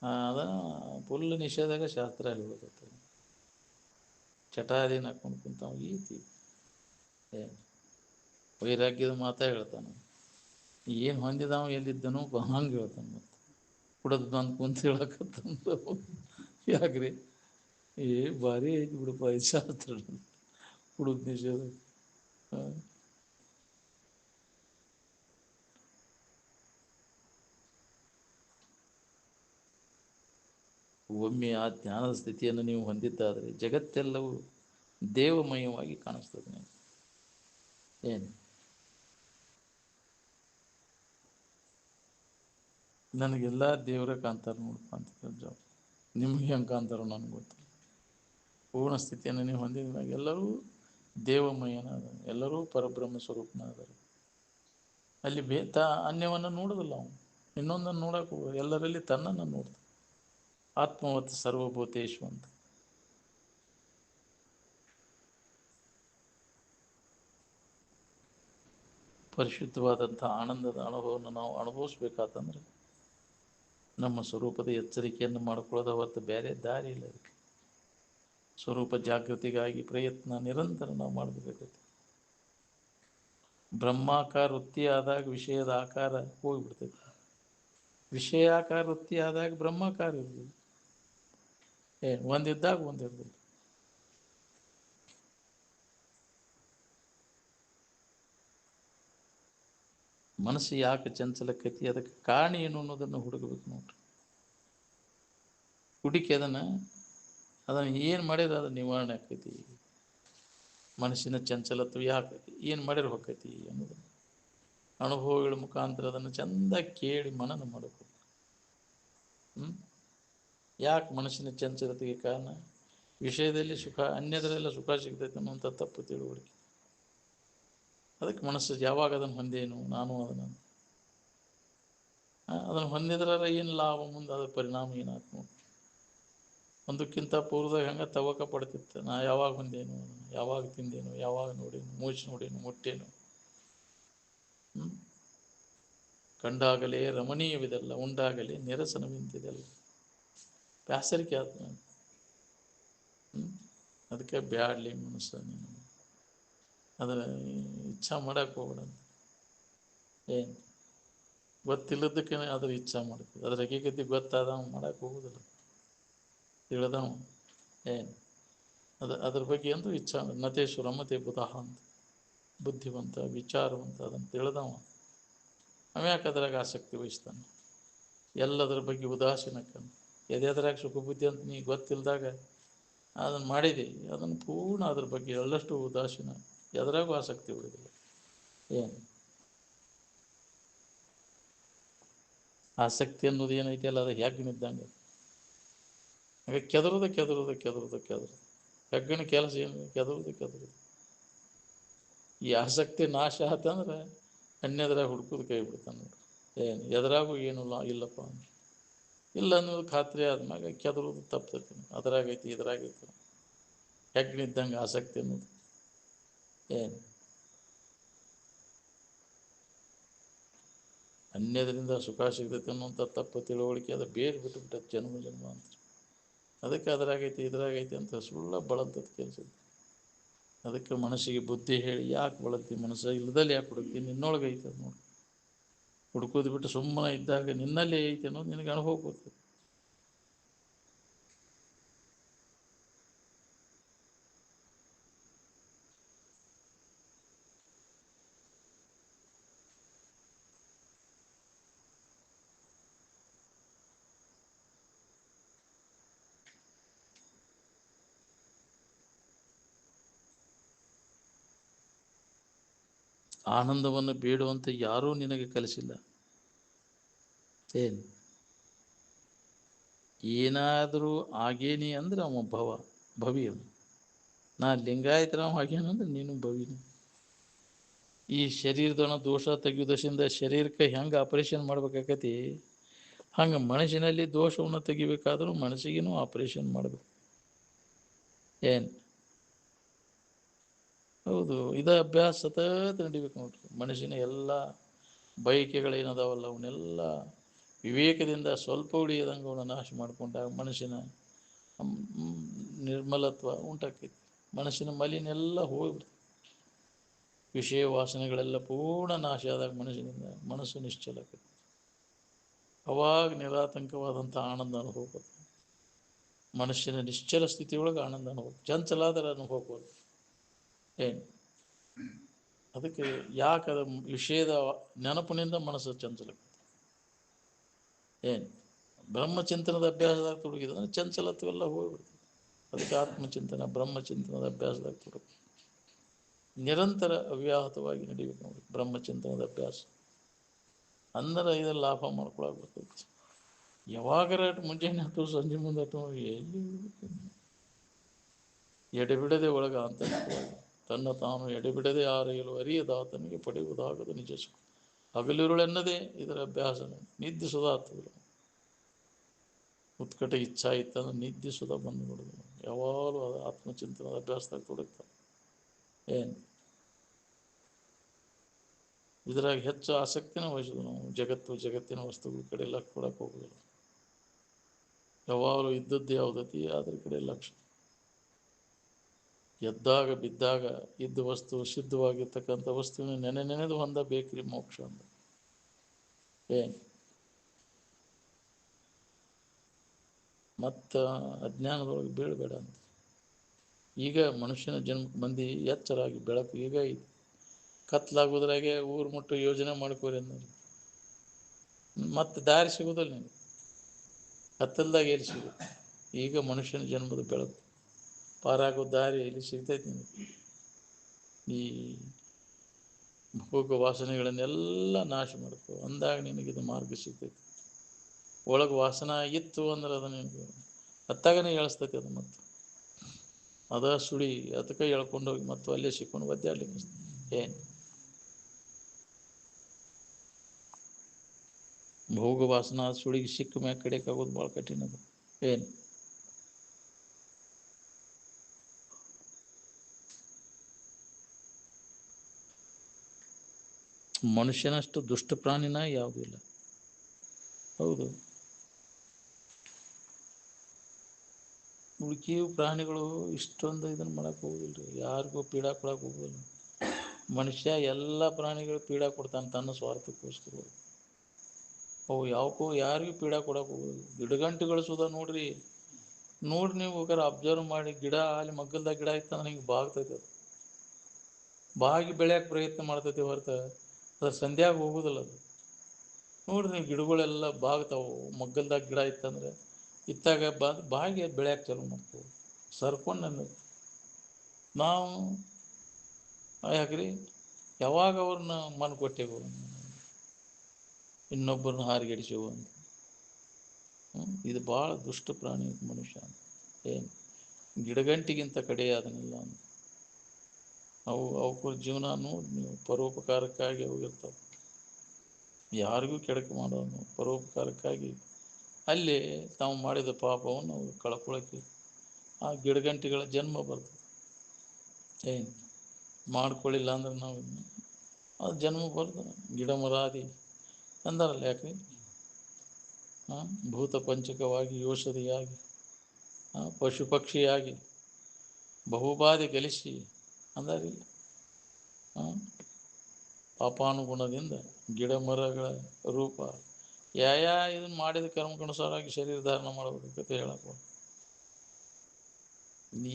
ಅದ ಫುಲ್ ನಿಷೇಧಾಗ ಶಾಸ್ತ್ರ ಹೇಳೋದತ್ತ. ಚಟ ಅದೇನು ಹಾಕೊಂಡು ಕುಂತಾವ ಈತಿ. ಏನು ವೈರಾಗ್ಯದ ಮಾತಾ ಹೇಳ್ತಾನೆ. ಏನು ಹೊಂದಿದಾವ ಎಲ್ಲಿದ್ದನೋ ಹಂಗೆ ಹೇಳ್ತಾನೆ. ಮತ್ತೆ ಕುಡದ್ ಬಂದು ಕುಂತ ಹೇಳಕತ್ತಂದು ಯಾಕ್ರಿ? ಭಾರಿ ಐತಿ ಬಿಡಪ್ಪ ಈ ಶಾಸ್ತ್ರ. ಕುಡುದ್ ನಿಷೇಧ. ಒಮ್ಮೆ ಆ ಜ್ಞಾನದ ಸ್ಥಿತಿಯನ್ನು ನೀವು ಹೊಂದಿದ್ದಾದರೆ ಜಗತ್ತೆಲ್ಲವೂ ದೇವಮಯವಾಗಿ ಕಾಣಿಸ್ತದೆ. ಏನು ನನಗೆಲ್ಲ ದೇವರ ಕಾಂತಾರ ನೋಡಪ್ಪ ಅಂತ ಜಾಬ್. ನಿಮ್ಗೆ ಹೆಂಗೆ ಕಾಂತಾರೋ ನನಗೆ ಗೊತ್ತಿಲ್ಲ. ಪೂರ್ಣ ಸ್ಥಿತಿಯನ್ನು ನೀವು ಹೊಂದಿದಾಗ ಎಲ್ಲರೂ ದೇವಮಯನ ಅದ. ಎಲ್ಲರೂ ಪರಬ್ರಹ್ಮ ಸ್ವರೂಪನ ಅದಾರೆ. ಅಲ್ಲಿ ಅನ್ಯವನ್ನು ನೋಡೋದಿಲ್ಲ ಅವನು. ಇನ್ನೊಂದನ್ನು ನೋಡಕ್ಕೆ ಎಲ್ಲರಲ್ಲಿ ತನ್ನನ್ನು ನೋಡ್ತಾನೆ. ಆತ್ಮವತ್ ಸರ್ವಭೂತೇಶು ಅಂತ. ಪರಿಶುದ್ಧವಾದಂಥ ಆನಂದದ ಅನುಭವವನ್ನು ನಾವು ಅನುಭವಿಸ್ಬೇಕಾತಂದ್ರೆ ನಮ್ಮ ಸ್ವರೂಪದ ಎಚ್ಚರಿಕೆಯನ್ನು ಮಾಡ್ಕೊಳ್ಳೋದ ಹೊರತು ಬೇರೆ ದಾರಿ ಇಲ್ಲ. ಅದಕ್ಕೆ ಸ್ವರೂಪ ಜಾಗೃತಿಗಾಗಿ ಪ್ರಯತ್ನ ನಿರಂತರ ನಾವು ಮಾಡಬೇಕಾಗುತ್ತೆ. ಬ್ರಹ್ಮಾಕಾರ ವೃತ್ತಿ ಆದಾಗ ವಿಷಯದ ಆಕಾರ ಹೋಗಿಬಿಡ್ತೈತೆ. ವಿಷಯಾಕಾರ ವೃತ್ತಿ ಆದಾಗ ಬ್ರಹ್ಮಾಕಾರ ಇರ್ತದೆ. ಒಂದಿದ್ದಾಗ ಒಂದಿರ್ತದೆ. ಮನಸ್ಸು ಯಾಕೆ ಚಂಚಲಕ್ಕೈತಿ, ಅದಕ್ಕೆ ಕಾರಣ ಏನು ಅನ್ನೋದನ್ನು ಹುಡುಗಬೇಕು ನೋಡ್ರಿ. ಹುಡುಕಿ ಅದನ್ನು ಏನು ಮಾಡಿದ್ರೆ ಅದು ನಿವಾರಣೆ ಆಕೈತಿ. ಮನಸ್ಸಿನ ಚಂಚಲತ್ವ ಯಾಕೆ ಏನು ಮಾಡಿದ್ರೆ ಹೋಗ್ತೈತಿ ಅನ್ನೋದು ಅನುಭವಗಳ ಮುಖಾಂತರ ಅದನ್ನು ಚಂದ ಕೇಳಿ ಮನನ ಮಾಡಬೇಕು. ಯಾಕೆ ಮನಸ್ಸಿನ ಚಂಚಲತೆಗೆ ಕಾರಣ? ವಿಷಯದಲ್ಲಿ ಸುಖ, ಅನ್ಯದರೆಲ್ಲ ಸುಖ ಸಿಗ್ತೈತೆ ಅನ್ನುವಂಥ ತಪ್ಪು ತಿಳುವಳಿಕೆ. ಅದಕ್ಕೆ ಮನಸ್ಸು ಯಾವಾಗ ಅದನ್ನು ಹೊಂದೇನು, ನಾನು ಅದನ್ನು ಹೊಂದಿದ್ರೆ ಏನು ಲಾಭ, ಮುಂದೆ ಅದರ ಪರಿಣಾಮ ಏನಾಯ್ತು ನೋಡಿ. ಒಂದಕ್ಕಿಂತ ಪೂರ್ವದಾಗ ಹಂಗೆ ತವಕ ಪಡ್ತಿತ್ತು, ನಾ ಯಾವಾಗ ಹೊಂದೇನು, ಯಾವಾಗ ತಿಂದೇನು, ಯಾವಾಗ ನೋಡೇನು, ಮೂಚ್ ನೋಡೇನು, ಮುಟ್ಟೇನು. ಕಂಡಾಗಲೇ ರಮಣೀಯವಿದೆಲ್ಲ, ಉಂಡಾಗಲೇ ನಿರಸನವಿಂತಿದೆಲ್ಲ. ಬ್ಯಾಸರಿಕೆ ಆಯ್ತು ನಾನು. ಅದಕ್ಕೆ ಬ್ಯಾಡ್ಲಿ ಮನಸ್ಸು, ನೀನು ಅದರ ಇಚ್ಛಾ ಮಾಡಕ್ಕೆ ಹೋಗ್ಬೇಡ. ಏನು ಗೊತ್ತಿಲ್ಲದಕ್ಕೆ ಅದ್ರ ಇಚ್ಛಾ ಮಾಡ್ತೀವಿ. ಅದ್ರ ಹಕ್ಕಿಗತಿ ಗೊತ್ತಾದವ ಮಾಡಕ್ಕೆ ಹೋಗೋದಿಲ್ಲ, ತಿಳಿದವ. ಏನು ಅದ್ರ ಬಗ್ಗೆ ಅಂದ್ರೂ ಇಚ್ಛಾ ನತೇಶ್ವರ ರಮತೆ ಬುಧಃ ಅಂತ, ಬುದ್ಧಿವಂತ ವಿಚಾರವಂತ ಅದನ್ನು ತಿಳಿದವ ಅವ್ಯಾಕೆ ಅದ್ರಾಗ ಆಸಕ್ತಿ ವಹಿಸ್ತಾನೆ. ಎಲ್ಲದರ ಬಗ್ಗೆ ಉದಾಸೀನಕ್ಕ ಎದೆದ್ರಾಗ ಸುಖ ಬುದ್ಧಿ ಅಂತ ನೀ ಗೊತ್ತಿಲ್ಲದಾಗ ಅದನ್ನು ಮಾಡಿದೆ, ಅದನ್ನು ಪೂರ್ಣ ಅದ್ರ ಬಗ್ಗೆ ಎಳ್ಳಷ್ಟು ಉದಾಸೀನ, ಎದರಾಗೂ ಆಸಕ್ತಿ ಉಳಿದಿಲ್ಲ. ಏನು ಆಸಕ್ತಿ ಅನ್ನೋದು ಏನೈತಿ ಅಲ್ಲ, ಅದು ಹೆಗ್ಗಣಿದ್ದಂಗೆ. ಹಾಗೆ ಕೆದರುದ ಹೆಗ್ಗಣ ಕೆಲಸ ಏನು? ಕೆದರುದು. ಈ ಆಸಕ್ತಿ ನಾಶ ಆತಂದ್ರೆ ಅನ್ಯದ್ರಾಗ ಹುಡುಕೋದು ಕೈ ಬಿಡ್ತಾನೆ ನೋಡ್ರಿ. ಏನು ಎದರಾಗೂ ಏನು ಇಲ್ಲಪ್ಪ ಇಲ್ಲ ಅನ್ನೋದು ಖಾತ್ರಿ ಆದ್ಮ್ಯಾಗ ಕೆದರುದು ತಪ್ತೈತಿ. ಅದ್ರಾಗೈತಿ ಇದ್ರಾಗೈತಿ, ಹೆಗ್ಗಣಿದ್ದಂಗೆ ಆಸಕ್ತಿ ಅನ್ನೋದು. ಏನು ಅನ್ಯದರಿಂದ ಸುಖ ಸಿಗ್ತೈತೆ ಅನ್ನೋಂಥ ತಪ್ಪು ತಿಳುವಳಿಕೆ, ಅದು ಬೇರೆ ಬಿಟ್ಟುಬಿಟ್ಟೈತೆ ಜನ್ಮ ಅಂತ. ಅದಕ್ಕೆ ಅದ್ರಾಗೈತಿ ಇದ್ರಾಗೈತಿ ಅಂತ ಸುಳ್ಳ ಬಳಂತದ್ದು ಕೆಲಸ. ಅದಕ್ಕೆ ಮನಸ್ಸಿಗೆ ಬುದ್ಧಿ ಹೇಳಿ, ಯಾಕೆ ಬಳಲ್ತಿ ಮನಸ್ಸು, ಇಲ್ಲದಲ್ಲಿ ಯಾಕೆ ಹುಡುಕ್ತಿ, ನಿನ್ನೊಳಗೆ ಐತೆ ಅದು ನೋಡಿ. ಹುಡುಕೋದು ಬಿಟ್ಟು ಸುಮ್ಮನೆ ಇದ್ದಾಗ ನಿನ್ನಲ್ಲೇ ಐತೆ ಅನ್ನೋದು ನಿನಗೆ ಅನುಭವ ಬರ್ತದೆ. ಆನಂದವನ್ನು ಬೇಡುವಂತ ಯಾರೂ ನಿನಗೆ ಕಲಿಸಿಲ್ಲ. ಏನು ಏನಾದರೂ ಆಗೇನಿ ಅಂದ್ರೆ ಅವ ಭವಿ. ನಾ ಲಿಂಗಾಯತರಾವ್ ಆಗ್ಯಾನಂದ್ರೆ ನೀನು ಭವಿನಿ. ಈ ಶರೀರದೊಣ ದೋಷ ತೆಗೆಯುವುದರಿಂದ ಶರೀರಕ್ಕೆ ಹೆಂಗೆ ಆಪರೇಷನ್ ಮಾಡ್ಬೇಕಾಕತಿ, ಹಂಗೆ ಮನಸ್ಸಿನಲ್ಲಿ ದೋಷವನ್ನು ತೆಗಿಬೇಕಾದ್ರೂ ಮನಸ್ಸಿಗೇನು ಆಪರೇಷನ್ ಮಾಡಬೇಕು. ಏನು ಹೌದು, ಇದ ಅಭ್ಯಾಸ ಸತತ ನಡಿಬೇಕು ನೋಡ್ರಿ. ಮನಸ್ಸಿನ ಎಲ್ಲ ಬಯಕೆಗಳೇನದಾವಲ್ಲ ಅವನ್ನೆಲ್ಲ ವಿವೇಕದಿಂದ ಸ್ವಲ್ಪ ಉಳಿಯದಂಗೆ ಅವನ್ನ ನಾಶ ಮಾಡಿಕೊಂಡಾಗ ಮನಸ್ಸಿನ ನಿರ್ಮಲತ್ವ ಉಂಟಾಕೈತಿ. ಮನಸ್ಸಿನ ಮಲಿನೆಲ್ಲ ಹೋಗ್ಬಿಡ್ತದೆ. ವಿಷಯ ವಾಸನೆಗಳೆಲ್ಲ ಪೂರ್ಣ ನಾಶ ಆದಾಗ ಮನಸ್ಸಿನಿಂದ ಮನಸ್ಸು ನಿಶ್ಚಲ ಆಕೈತಿ. ಅವಾಗ ನಿರಾತಂಕವಾದಂಥ ಆನಂದ ಅನುಭವ ಬರ್ತದೆ. ಮನಸ್ಸಿನ ನಿಶ್ಚಲ ಸ್ಥಿತಿಯೊಳಗೆ ಆನಂದ ಅನುಭವ, ಚಂಚಲಾದರೆ ಅನುಭವ. ಏನು ಅದಕ್ಕೆ ಯಾಕೆ ಅದು ವಿಷಯದ ನೆನಪಿನಿಂದ ಮನಸ್ಸು ಚಂಚಲಕ್ಕೆ. ಏನು ಬ್ರಹ್ಮಚಿಂತನದ ಅಭ್ಯಾಸದಾಗ ತೊಡಗಿದ್ರೆ ಚಂಚಲತ್ವೆಲ್ಲ ಹೋಗ್ಬಿಡ್ತದೆ. ಅದಕ್ಕೆ ಆತ್ಮಚಿಂತನ ಬ್ರಹ್ಮಚಿಂತನದ ಅಭ್ಯಾಸದಾಗ ತೊಡಗಿ ನಿರಂತರ ಅವ್ಯಾಹತವಾಗಿ ನಡೀಬೇಕು ನೋಡಿ. ಬ್ರಹ್ಮಚಿಂತನದ ಅಭ್ಯಾಸ ಅಂದ್ರೆ ಇದನ್ನು ಲಾಭ ಮಾಡ್ಕೊಳಕ್ ಬರ್ತೈತಿ. ಯಾವಾಗರ ಮುಂಜಾನೆ ಆಯ್ತು ಸಂಜೆ ಮುಂದೆ ಆಯ್ತು ಎಲ್ಲಿ ಎಡೆಬಿಡದೆ ಒಳಗ ಅಂತ ತನ್ನ ತಾನು ಎಡೆಬಿಡದೆ ಆರೆಯಲು ಅರಿಯದಾತನಿಗೆ ಪಡೆಯುವುದಾಗದು ನಿಜ ಸುಖ. ಹಗಲಿರುಳೆನ್ನದೇ ಇದರ ಅಭ್ಯಾಸನೆ. ನಿದ್ದೆ ಸುಧಾ ಆಗ್ತದೆ. ಉತ್ಕಟ ಇಚ್ಛಾ ಇತ್ತಂದ್ರೆ ನಿದ್ದೆ ಸುಧಾ ಬಂದು ನೋಡಿದ್ರು. ಯಾವಾಗಲೂ ಅದು ಆತ್ಮಚಿಂತನದ ಅಭ್ಯಾಸದಾಗ ತೊಡಗ್ತಾರೆ. ಏನು ಇದರಾಗ ಹೆಚ್ಚು ಆಸಕ್ತಿನ ವಹಿಸೋದು ನಾವು. ಜಗತ್ತಿನ ವಸ್ತುಗಳ ಕಡೆ ಎಲ್ಲ ಕೊಡಕ್ಕೆ ಹೋಗೋದಿಲ್ಲ. ಯಾವಾಗಲೂ ಇದ್ದದ್ದು ಯಾವುದತಿ ಅದ್ರ ಕಡೆ ಲಕ್ಷ್ಯ. ಎದ್ದಾಗ ಬಿದ್ದಾಗ ಇದ್ದ ವಸ್ತು, ಸಿದ್ಧವಾಗಿರ್ತಕ್ಕಂಥ ವಸ್ತುವಿನ ನೆನೆದು ಹೊಂದ ಬೇಕ್ರಿ ಮೋಕ್ಷ ಅಂತ. ಏನು ಮತ್ತು ಅಜ್ಞಾನದೊಳಗೆ ಬೀಳಬೇಡ ಅಂತ. ಈಗ ಮನುಷ್ಯನ ಜನ್ಮಕ್ಕೆ ಮಂದಿ ಎಚ್ಚರಾಗಿ ಬೆಳಕು ಈಗ ಐತಿ. ಕತ್ಲಾಗೋದ್ರಾಗೆ ಊರು ಮುಟ್ಟು ಯೋಜನೆ ಮಾಡ್ಕೋರಿ ಅಂದರು. ಮತ್ತೆ ದಾರಿ ಸಿಗೋದಿಲ್ಲ ನಿಮಗೆ. ಕತ್ತಲ್ದಾಗ ಎಲ್ಲಿ ಸಿಗುತ್ತೆ? ಈಗ ಮನುಷ್ಯನ ಜನ್ಮದ ಬೆಳಕು ಪಾರಾಗೋ ದಾರಿ ಇಲ್ಲಿ ಸಿಗ್ತೈತಿ ನಿಮಗೆ. ಈ ಭೋಗ ವಾಸನೆಗಳನ್ನೆಲ್ಲ ನಾಶ ಮಾಡ್ಕೋ ಅಂದಾಗ ನಿನಗಿದು ಮಾರ್ಗ ಸಿಗ್ತೈತಿ. ಒಳಗೆ ವಾಸನ ಇತ್ತು ಅಂದ್ರೆ ಅದು ನಿನಗೆ ಹತ್ತಾಗನೇ ಎಳಿಸ್ತೈತಿ. ಅದು ಮತ್ತು ಅದ ಸುಳಿ ಅದಕ್ಕೆ ಎಳ್ಕೊಂಡೋಗಿ ಮತ್ತು ಅಲ್ಲೇ ಸಿಕ್ಕೊಂಡು ಒದ್ದಾಡ್ಲಿಕ್ಕೆ ಏನು ಭೋಗ ವಾಸನ ಸುಳಿಗೆ ಸಿಕ್ಕ ಮ್ಯಾಗ ಕಡೆಕಾಗೋದು ಭಾಳ ಕಠಿಣ ಅದು. ಏನು ಮನುಷ್ಯನಷ್ಟು ದುಷ್ಟ ಪ್ರಾಣಿನ ಯಾವುದೂ ಇಲ್ಲ. ಹೌದು, ಉಳ್ಕಿಯು ಪ್ರಾಣಿಗಳು ಇಷ್ಟೊಂದು ಇದನ್ನು ಮಾಡಕ್ಕೆ ಹೋಗಿಲ್ರಿ, ಯಾರಿಗೂ ಪೀಡಾ ಕೊಡಕ್ಕೆ ಹೋಗಲ್ಲ. ಮನುಷ್ಯ ಎಲ್ಲ ಪ್ರಾಣಿಗಳು ಪೀಡಾ ಕೊಡ್ತಾನೆ ತನ್ನ ಸ್ವಾರ್ಥಕ್ಕೋಸ್ಕರ. ಅವು ಯಾವಕ್ಕೂ ಯಾರಿಗೂ ಪೀಡಾ ಕೊಡಕ್ಕೆ ಹೋಗೋದು. ಗಿಡಗಂಟಿಗಳು ಸುಧಾ ನೋಡ್ರಿ ನೀವು ಬೇಕಾದ್ರೆ ಅಬ್ಸರ್ವ್ ಮಾಡಿ, ಗಿಡ ಅಲ್ಲಿ ಮಗ್ಗಲ್ದಾಗ ಗಿಡ ಇತ್ತಂದ್ರೆ ಹಿಂಗೆ ಬಾಗ್ತೈತೆ. ಅದು ಬಾಗಿ ಬೆಳೆಯಕ್ಕೆ ಪ್ರಯತ್ನ ಮಾಡ್ತೈತಿ ಹೊರತು ಅದ್ರ ಸಂಧ್ಯಾಗ ಹೋಗೋದಿಲ್ಲ. ಅದು ನೋಡ್ರಿ ನೀವು ಗಿಡಗಳೆಲ್ಲ ಬಾಗ್ತಾವು. ಮಗ್ಗಲ್ದಾಗ ಗಿಡ ಇತ್ತಂದ್ರೆ ಇತ್ತಾಗ ಬಾಗಿ ಬೆಳೆಯಕ್ಕೆ ಚಾಲು ಮಾಡ್ತೇವೆ. ಸರ್ಕೊಂಡು ನಾವು ಯಾಕ್ರಿ ಯಾವಾಗ ಅವ್ರನ್ನ ಮನ್ ಕೊಟ್ಟೆವು, ಇನ್ನೊಬ್ಬರನ್ನ ಹಾರಿಗೆಡಿಸೇವು ಅಂತ. ಇದು ಭಾಳ ದುಷ್ಟ ಪ್ರಾಣಿ ಮನುಷ್ಯ. ಏನು ಗಿಡಗಂಟಿಗಿಂತ ಕಡೆಯಾದನಿಲ್ಲ ಅಂತ. ಅವಕ್ಕೂ ಜೀವನ ನೋಡಿ ನೀವು, ಪರೋಪಕಾರಕ್ಕಾಗಿ ಅವು ಇರ್ತಾವೆ. ಯಾರಿಗೂ ಕೆಡಕು ಮಾಡೋನು ಪರೋಪಕಾರಕ್ಕಾಗಿ ಅಲ್ಲಿ ತಾವು ಮಾಡಿದ ಪಾಪವನ್ನು ಅವ್ರು ಕಳ್ಕೊಳ್ಳೋಕ್ಕೆ ಆ ಗಿಡಗಂಟಿಗಳ ಜನ್ಮ ಬರ್ತದೆ. ಏನು ಮಾಡ್ಕೊಳ್ಳಿಲ್ಲ ಅಂದ್ರೆ ನಾವು ಅದು ಜನ್ಮ ಬರ್ತದೆ. ಗಿಡ ಮರಾದಿ ಅಂದಾರಲ್ಲ, ಯಾಕೆ ಭೂತ ಪಂಚಕವಾಗಿ ಔಷಧಿಯಾಗಿ ಪಶು ಪಕ್ಷಿಯಾಗಿ ಬಹುಬಾಧೆ ಗಳಿಸಿ ಅಂದಾರಿಲ್ಲ. ಪಾಪಾನುಗುಣದಿಂದ ಗಿಡ ಮರಗಳ ರೂಪ ಇದನ್ನು ಮಾಡಿದ ಕರ್ಮಕ್ಕನುಸಾರವಾಗಿ ಶರೀರ ಧಾರಣ ಮಾಡಬೇಕಂತ ಹೇಳಕ್ಕೆ.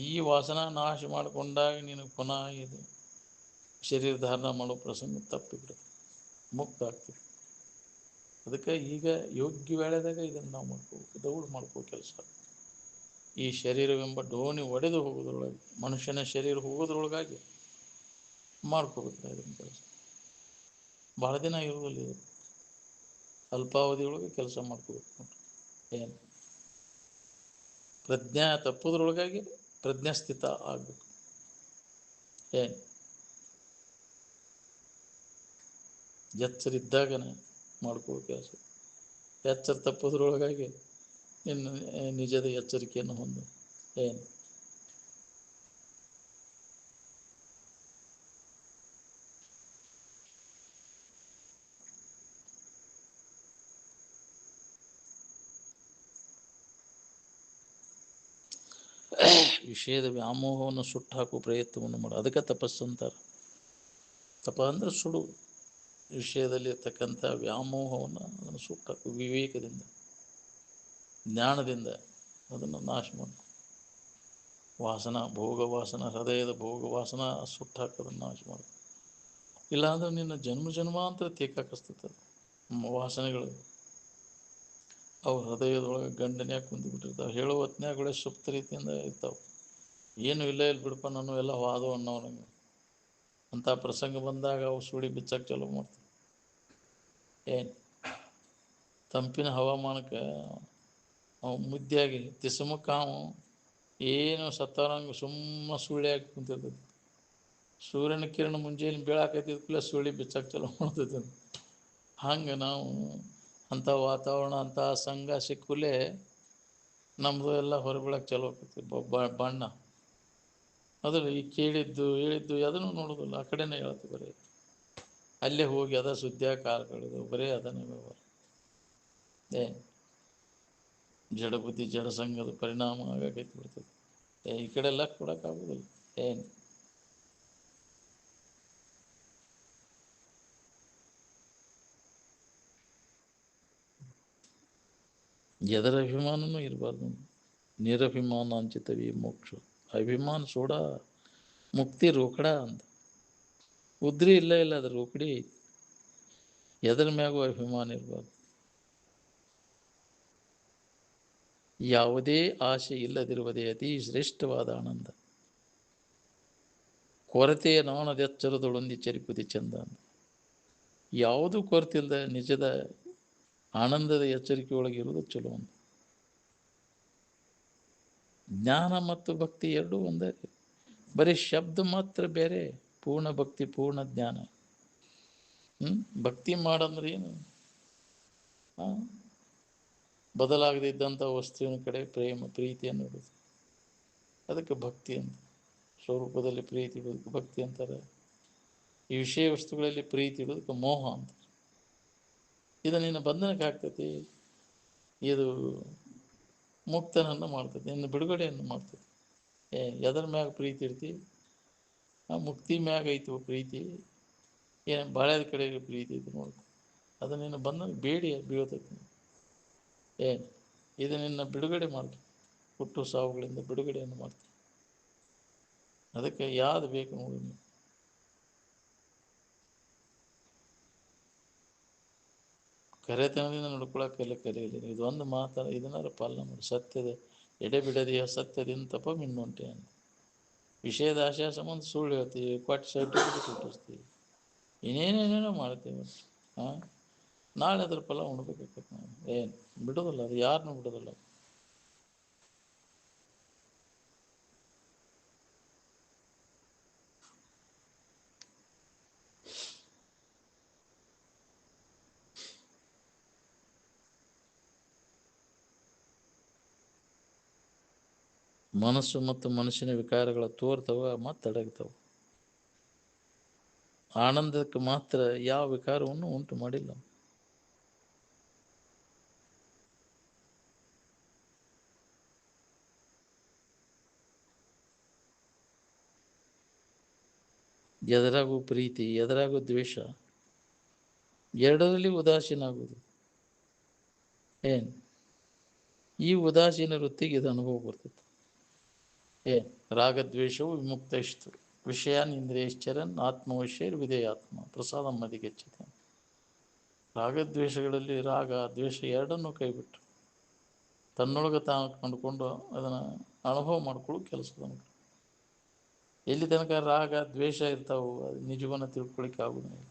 ಈ ವಾಸನ ನಾಶ ಮಾಡಿಕೊಂಡಾಗ ನೀನು ಪುನಃ ಇದು ಶರೀರ ಧಾರಣ ಮಾಡೋ ಪ್ರಸಂಗ ತಪ್ಪಿಬಿಡುತ್ತೆ, ಮುಕ್ತ ಆಗ್ತದೆ. ಅದಕ್ಕೆ ಈಗ ಯೋಗ್ಯ ವೇಳೆದಾಗ ಇದನ್ನು ನಾವು ಮಾಡ್ಕೋಬೇಕು, ದೌಡು ಮಾಡ್ಕೋ ಕೆಲಸ. ಈ ಶರೀರವೆಂಬ ಡೋಣಿ ಒಡೆದು ಹೋಗೋದ್ರೊಳಗೆ, ಮನುಷ್ಯನ ಶರೀರ ಹೋಗೋದ್ರೊಳಗಾಗಿ ಮಾಡ್ಕೋಬೇಕು ಇದನ್ನು ಕೆಲಸ. ಭಾಳ ದಿನ ಇರುವುದಿಲ್ಲ ಇದು, ಅಲ್ಪಾವಧಿಯೊಳಗೆ ಕೆಲಸ ಮಾಡ್ಕೋಬೇಕು ನೋಡ್ರಿ. ಏನು ಪ್ರಜ್ಞಾ ತಪ್ಪೋದ್ರೊಳಗಾಗಿ ಪ್ರಜ್ಞಾಸ್ಥಿತ ಆಗಬೇಕು. ಏನು ಎಚ್ಚರಿದ್ದಾಗನೇ ಮಾಡ್ಕೋ ಕೆಲಸ. ಎಚ್ಚರ ತಪ್ಪೋದ್ರೊಳಗಾಗಿ ಇನ್ನು ನಿಜದ ಎಚ್ಚರಿಕೆಯನ್ನು ಹೊಂದು. ಏನು ವಿಷಯದ ವ್ಯಾಮೋಹವನ್ನು ಸುಟ್ಟು ಹಾಕುವ ಪ್ರಯತ್ನವನ್ನು ಮಾಡು. ಅದಕ್ಕೆ ತಪಸ್ಸು ಅಂತಾರೆ. ತಪ ಅಂದರೆ ಸುಡು. ವಿಷಯದಲ್ಲಿ ಇರ್ತಕ್ಕಂಥ ವ್ಯಾಮೋಹವನ್ನು ಅದನ್ನು ಸುಟ್ಟು ಹಾಕು. ವಿವೇಕದಿಂದ, ಜ್ಞಾನದಿಂದ ಅದನ್ನು ನಾಶ ಮಾಡು. ವಾಸನ, ಭೋಗ ವಾಸನ, ಹೃದಯದ ಭೋಗ ವಾಸನ ಸುಟ್ಟು ಹಾಕೋದನ್ನು ನಾಶ ಮಾಡು. ಇಲ್ಲಾಂದ್ರೆ ನಿನ್ನ ಜನ್ಮ ಜನ್ಮಾಂತರ ತೇಕಾಕಿಸ್ತದೆ ವಾಸನೆಗಳು. ಅವು ಹೃದಯದೊಳಗೆ ಗಂಡನ್ಯಾಗ ಕುಂತ್ಬಿಟ್ಟಿರ್ತಾವೆ. ಹೇಳೋ ಹೊತ್ನ್ಯಾಗಳೇ ಸುಪ್ತ ರೀತಿಯಿಂದ ಇರ್ತಾವೆ. ಏನು ಇಲ್ಲ ಇಲ್ಲಿ ಬಿಡಪ್ಪ ನಾನು ಎಲ್ಲ ವಾದು ಅನ್ನೋನಂಗೆ ಅಂಥ ಪ್ರಸಂಗ ಬಂದಾಗ ಅವು ಸುಳಿ ಬಿಚ್ಚಕ್ಕೆ ಚಾಲೂ ಮಾಡ್ತವೆ. ಏನು ತಂಪಿನ ಹವಾಮಾನಕ್ಕೆ ಅವು ಮುದ್ದೆಯಾಗಿ ತಿಸುಮಕ್ಕ ಏನು ಸತ್ತವರಂಗೆ ಸುಮ್ಮನೆ ಸುಳ್ಳಿ ಹಾಕಿ ಕುಂತಿರ್ತೈತಿ. ಸೂರ್ಯನ ಕಿರಣ ಮುಂಜಾನೆ ಬೀಳಾಕೈತಿದ್ಕೂಲೆ ಸುಳ್ಳಿ ಬಿಚ್ಚಕ್ಕೆ ಚಾಲೂ ಮಾಡ್ತೈತಿ. ಹಂಗೆ ನಾವು ಅಂಥ ವಾತಾವರಣ, ಅಂಥ ಸಂಘ ಸಿಕ್ಕೂಲೇ ನಮ್ಮದು ಎಲ್ಲ ಹೊರಬೀಳಕ್ಕೆ ಚಾಲೂ ಆಗ್ತೈತಿ. ಬಣ್ಣ ಅದ್ರಲ್ಲಿ ಈ ಹೇಳಿದ್ದು ಅದನ್ನು ನೋಡೋದಿಲ್ಲ, ಆ ಕಡೆನೇ ಹೇಳ್ತೀವಿ. ಬರೀ ಅಲ್ಲೇ ಹೋಗಿ ಅದ ಸುದ್ದಿಯ ಕಾಲ ಕಳೆದು ಬರೀ ಅದನ್ನೇ ವ್ಯವಹಾರ. ಏನು ಜಡ ಬುದ್ಧಿ ಜಡ ಸಂಘದ ಪರಿಣಾಮ ಆಗೈತಿ ಬಿಡ್ತದೆ. ಈ ಕಡೆ ಎಲ್ಲ ಕೊಡೋಕ್ಕಾಗೋದಿಲ್ಲ. ಏನು ಎದರ ಅಭಿಮಾನನೂ ಇರಬಾರ್ದು. ನಿರಭಿಮಾನ ಅಂಚಿತವಿ ಮೋಕ್ಷ. ಅಭಿಮಾನ ಸೋಡ ಮುಕ್ತಿ ರೋಕಡ ಅಂತ. ಉದ್ರಿ ಇಲ್ಲ ಅದು ರೋಕಡಿ. ಎದರ ಮ್ಯಾಗೂ ಅಭಿಮಾನ ಇರಬಾರ್ದು. ಯಾವುದೇ ಆಸೆ ಇಲ್ಲದಿರುವುದೇ ಅತಿ ಶ್ರೇಷ್ಠವಾದ ಆನಂದ. ಕೊರತೆಯ ನಾಣದ ಎಚ್ಚರದೊಳೊಂದಿ ಚರಿಪುದಿ ಚಂದ. ಯಾವುದೂ ಕೊರತೆ ಇಲ್ಲದೆ ನಿಜದ ಆನಂದದ ಎಚ್ಚರಿಕೆಯೊಳಗಿರುವುದು ಚಲೋ ಅಂತ. ಜ್ಞಾನ ಮತ್ತು ಭಕ್ತಿ ಎರಡೂ ಒಂದೇ. ಬರೀ ಶಬ್ದ ಮಾತ್ರ ಬೇರೆ, ಪೂರ್ಣ ಭಕ್ತಿ ಪೂರ್ಣ ಜ್ಞಾನ. ಭಕ್ತಿ ಮಾಡಂದ್ರೆ ಏನು? ಬದಲಾಗದಿದ್ದಂಥ ವಸ್ತುವಿನ ಕಡೆ ಪ್ರೀತಿಯನ್ನು ಇಡುವುದು, ಅದಕ್ಕೆ ಭಕ್ತಿ ಅಂತ. ಸ್ವರೂಪದಲ್ಲಿ ಪ್ರೀತಿ ಇಡೋದಕ್ಕೆ ಭಕ್ತಿ ಅಂತಾರೆ. ಈ ವಿಷಯ ವಸ್ತುಗಳಲ್ಲಿ ಪ್ರೀತಿ ಇಡೋದಕ್ಕೆ ಮೋಹ ಅಂತ. ಇದು ನಿನ್ನ ಬಂಧನಕ್ಕೆ ಆಗ್ತೈತಿ, ಇದು ಮುಕ್ತನನ್ನು ಮಾಡ್ತೈತಿ, ನಿನ್ನ ಬಿಡುಗಡೆಯನ್ನು ಮಾಡ್ತೈತಿ. ಎದರ ಮ್ಯಾಗ ಪ್ರೀತಿ ಇರ್ತಿ? ಮುಕ್ತಿ ಮ್ಯಾಗ ಐತಿ ಪ್ರೀತಿ. ಏನು ಬಾಳ್ಯದ ಕಡೆಗೆ ಪ್ರೀತಿ ಐತಿ ನೋಡ್ಕೊ, ಅದು ನಿನ್ನ ಬಂಧನ ಬೇಡಿ ಬೀಳ್ತೈತಿ. ಇದು ನಿನ್ನ ಬಿಡುಗಡೆ ಮಾಡ್ತೈತಿ, ಹುಟ್ಟು ಸಾವುಗಳಿಂದ ಬಿಡುಗಡೆಯನ್ನು ಮಾಡ್ತೈತಿ. ಅದಕ್ಕೆ ಯಾವ್ದು ಬೇಕು ನೋಡಿ ನೀವು. ಕರೆತನದಿಂದ ನಡ್ಕೊಳಕ್ಕೆಲ್ಲ ಕರೆಯಲಿ. ಇದೊಂದು ಇದನ್ನಾರು ಪಾಲನೆ ಮಾಡಿ. ಸತ್ಯದ ಎಡೆಬಿಡದೆಯ ಸತ್ಯದಿಂದ ತಪ್ಪ ಮಿನ್ನುಂಟೆ ಅಂತ. ವಿಷಯದ ಆಶಯ ಸಂಬಂಧ ಸುಳ್ಳು ಹೇಳ್ತೀವಿ, ಕೊಟ್ಟು ಸರ್ಟಿಫಿಕೇಟ್ ಹುಟ್ಟಿಸ್ತೀವಿ, ಇನ್ನೇನೇನೇನೋ ಮಾಡ್ತೀವಿ. ನಾಳೆ ಅದ್ರ ಫಲ ಉಣ್ಬೇಕಾಗ್ತದೆ. ನಾವು ಏನು ಬಿಡೋದಿಲ್ಲ, ಅದು ಯಾರನ್ನೂ ಬಿಡೋದಿಲ್ಲ. ಮನಸ್ಸು ಮತ್ತು ಮನಸ್ಸಿನ ವಿಕಾರಗಳ ತೋರ್ತವ ಮತ್ತು ಅಡಗ್ತವೆ. ಆನಂದಕ್ಕೆ ಮಾತ್ರ ಯಾವ ವಿಕಾರವನ್ನು ಉಂಟು ಮಾಡಿಲ್ಲ. ಎದರಾಗೂ ಪ್ರೀತಿ, ಎದರಾಗೂ ದ್ವೇಷ, ಎರಡರಲ್ಲಿ ಉದಾಸೀನ ಆಗುವುದು. ಈ ಉದಾಸೀನ ವೃತ್ತಿಗೆ ಇದು ಅನುಭವ ಬರ್ತದೆ. ರಾಗದ್ವೇಷವು ವಿಮುಕ್ತ ಇಷ್ಟು ವಿಷಯಾನ್ ಇಂದ್ರಿಯಶ್ಚರನ್ ಆತ್ಮವಶ್ಯರ್ ವಿಧೇಯಾತ್ಮ ಪ್ರಸಾದ ಮದಿಗೆಚ್ಚತೆ. ರಾಗದ್ವೇಷಗಳಲ್ಲಿ ರಾಗ ದ್ವೇಷ ಎರಡನ್ನೂ ಕೈಬಿಟ್ಟು ತನ್ನೊಳಗೆ ತಾನು ಕಂಡುಕೊಂಡು ಅದನ್ನು ಅನುಭವ ಮಾಡ್ಕೊಳ್ಳೋ ಕೆಲಸದ. ಎಲ್ಲಿ ತನಕ ರಾಗ ದ್ವೇಷ ಇರ್ತಾವು, ಅದು ನಿಜವನ್ನು ತಿಳ್ಕೊಳಿಕ್ಕೆ ಆಗೋದಿಲ್ಲ.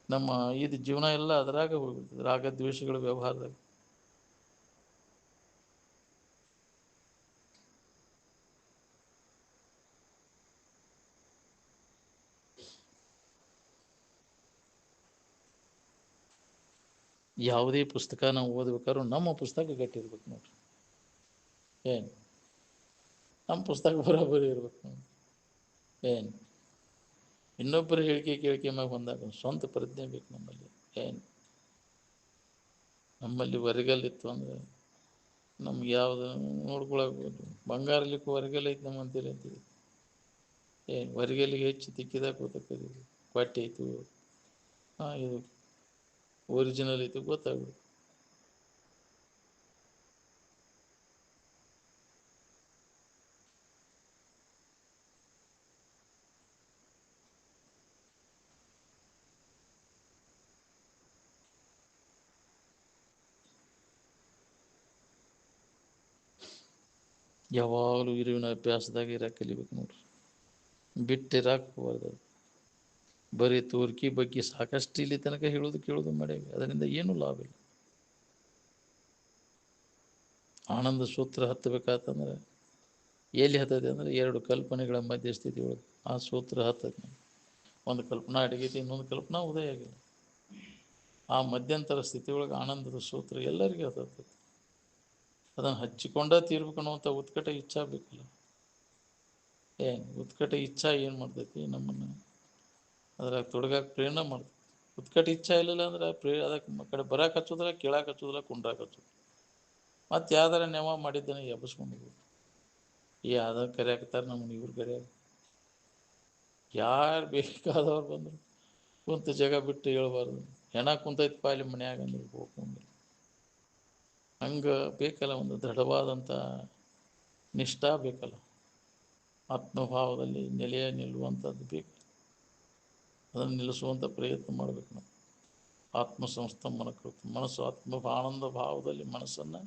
ನಮ್ಮ ಇದು ಜೀವನ ಎಲ್ಲ ಅದರಾಗ ಹೋಗ್ಬಿಡ್ತದೆ, ರಾಗ ದ್ವೇಷಗಳ ವ್ಯವಹಾರದಾಗ. ಯಾವುದೇ ಪುಸ್ತಕ ನಾವು ಓದ್ಬೇಕಾದ್ರೂ ನಮ್ಮ ಪುಸ್ತಕ ಗಟ್ಟಿರ್ಬೇಕು ನೋಡ್ರಿ. ನಮ್ಮ ಪುಸ್ತಕ ಬರೋಬ್ಬರಿ ಇರ್ಬೇಕು ನೋಡಿ. ಇನ್ನೊಬ್ಬರು ಹೇಳಿಕೆ ಮ್ಯಾಗ ಬಂದಾಗ ಸ್ವಂತ ಪ್ರಜ್ಞೆ ಬೇಕು ನಮ್ಮಲ್ಲಿ. ನಮ್ಮಲ್ಲಿ ಹೊರಗಲ್ಲಿತ್ತು ಅಂದರೆ ನಮ್ಗೆ ಯಾವುದು ನೋಡ್ಕೊಳಕ್ಬೋದು. ಬಂಗಾರಲಿಕ್ಕೂ ಹೊರಗಲ್ಲ ಐತಿ ನಮ್ಮ ಅಂತೀರಿ ಅಂತೀವಿ. ಹೊರಗಲ್ಲಿಗೆ ಹೆಚ್ಚು ತಿಕ್ಕಿದಾಗ ಗೊತ್ತಾಗ್ತದೆ ಕ್ವಾಟಿ ಐತು, ಇದು ಒರಿಜಿನಲ್ ಐತಿ ಗೊತ್ತಾಗ್ಬಿಡು. ಯಾವಾಗಲೂ ಇರುವಿನ ಅಭ್ಯಾಸದಾಗ ಇರಾಕ ಕಲಿಬೇಕು ನೋಡ್ರಿ, ಬಿಟ್ಟಿರಾಕ ಹೋಗ್ಬಾರ್ದು. ಬರೀ ತೋರ್ಕಿ ಬಗ್ಗೆ ಸಾಕಷ್ಟು ಇಲ್ಲಿ ತನಕ ಕೇಳೋದು ಮಾಡ್ಯಾಗ ಅದರಿಂದ ಏನೂ ಲಾಭ ಇಲ್ಲ. ಆನಂದ ಸೂತ್ರ ಹತ್ತಬೇಕಾತಂದ್ರೆ ಎಲ್ಲಿ ಹತ್ತೈತೆ ಅಂದರೆ ಎರಡು ಕಲ್ಪನೆಗಳ ಮಧ್ಯಸ್ಥಿತಿ ಒಳಗೆ ಆ ಸೂತ್ರ ಹತ್ತೈತೆ. ಒಂದು ಕಲ್ಪನಾ ಅಡಗೈತಿ, ಇನ್ನೊಂದು ಕಲ್ಪನಾ ಉದಯ ಆಗಿಲ್ಲ. ಆ ಮಧ್ಯಂತರ ಸ್ಥಿತಿ ಒಳಗೆ ಆನಂದದ ಸೂತ್ರ ಎಲ್ಲರಿಗೂ ಹತ್ತೈತೆ. ಅದನ್ನು ಹಚ್ಚಿಕೊಂಡ ತೀರ್ಬೇಕು ಅನ್ನುವಂಥ ಉತ್ಕಟ ಇಚ್ಛಾ ಬೇಕಲ್ಲ. ಉತ್ಕಟ ಇಚ್ಛಾ ಏನು ಮಾಡ್ತೈತಿ? ನಮ್ಮನ್ನು ಅದ್ರಾಗ ತೊಡಗಾಕ ಪ್ರೇರಣೆ ಮಾಡ್ತೈತಿ. ಉತ್ಕಟ ಇಚ್ಛಾ ಇಲ್ಲಿಲ್ಲ ಅಂದ್ರೆ ಅದಕ್ಕೆ ಕಡೆ ಬರಕ್ಕೆ ಹಚ್ಚೋದಿಲ್ಲ, ಕೇಳಕ್ಕೆ ಹಚ್ಚೋದಿಲ್ಲ, ಕುಂಡ್ರಾಕ ಹಚ್ಚೋದು. ಮತ್ತು ಯಾವ್ದಾರ ನೆವ ಮಾಡಿದ್ದಾನೆ ಎಬ್ಬಿಸ್ಕೊಂಡು ಯಾವ್ದಾರ ಕರೆಯಾಕತ್ತಾರೆ ನಮ್ಮನ್ನು ಇವ್ರು ಕರೆಯಾಗ. ಯಾರು ಬೇಕಾದವ್ರು ಬಂದರು ಕುಂತ ಜಾಗ ಬಿಟ್ಟು ಹೇಳ್ಬಾರ್ದು. ಹೆಣ ಕುಂತೈತಿ ಪಾಲಿ ಮನ್ಯಾಗ ಅಂದ್ರೆ ಹೋಗ್ಕೊಂಡು. ಹಂಗೆ ಬೇಕಲ್ಲ, ಒಂದು ದೃಢವಾದಂಥ ನಿಷ್ಠಾ ಬೇಕಲ್ಲ, ಆತ್ಮಭಾವದಲ್ಲಿ ನಿಲ್ಲುವಂಥದ್ದು ಬೇಕು. ಅದನ್ನು ನಿಲ್ಲಿಸುವಂಥ ಪ್ರಯತ್ನ ಮಾಡಬೇಕು ನಾವು. ಆತ್ಮಸಂಸ್ತಂಭನ ಕೃತ ಮನಸ್ಸು ಆನಂದ ಭಾವದಲ್ಲಿ ಮನಸ್ಸನ್ನು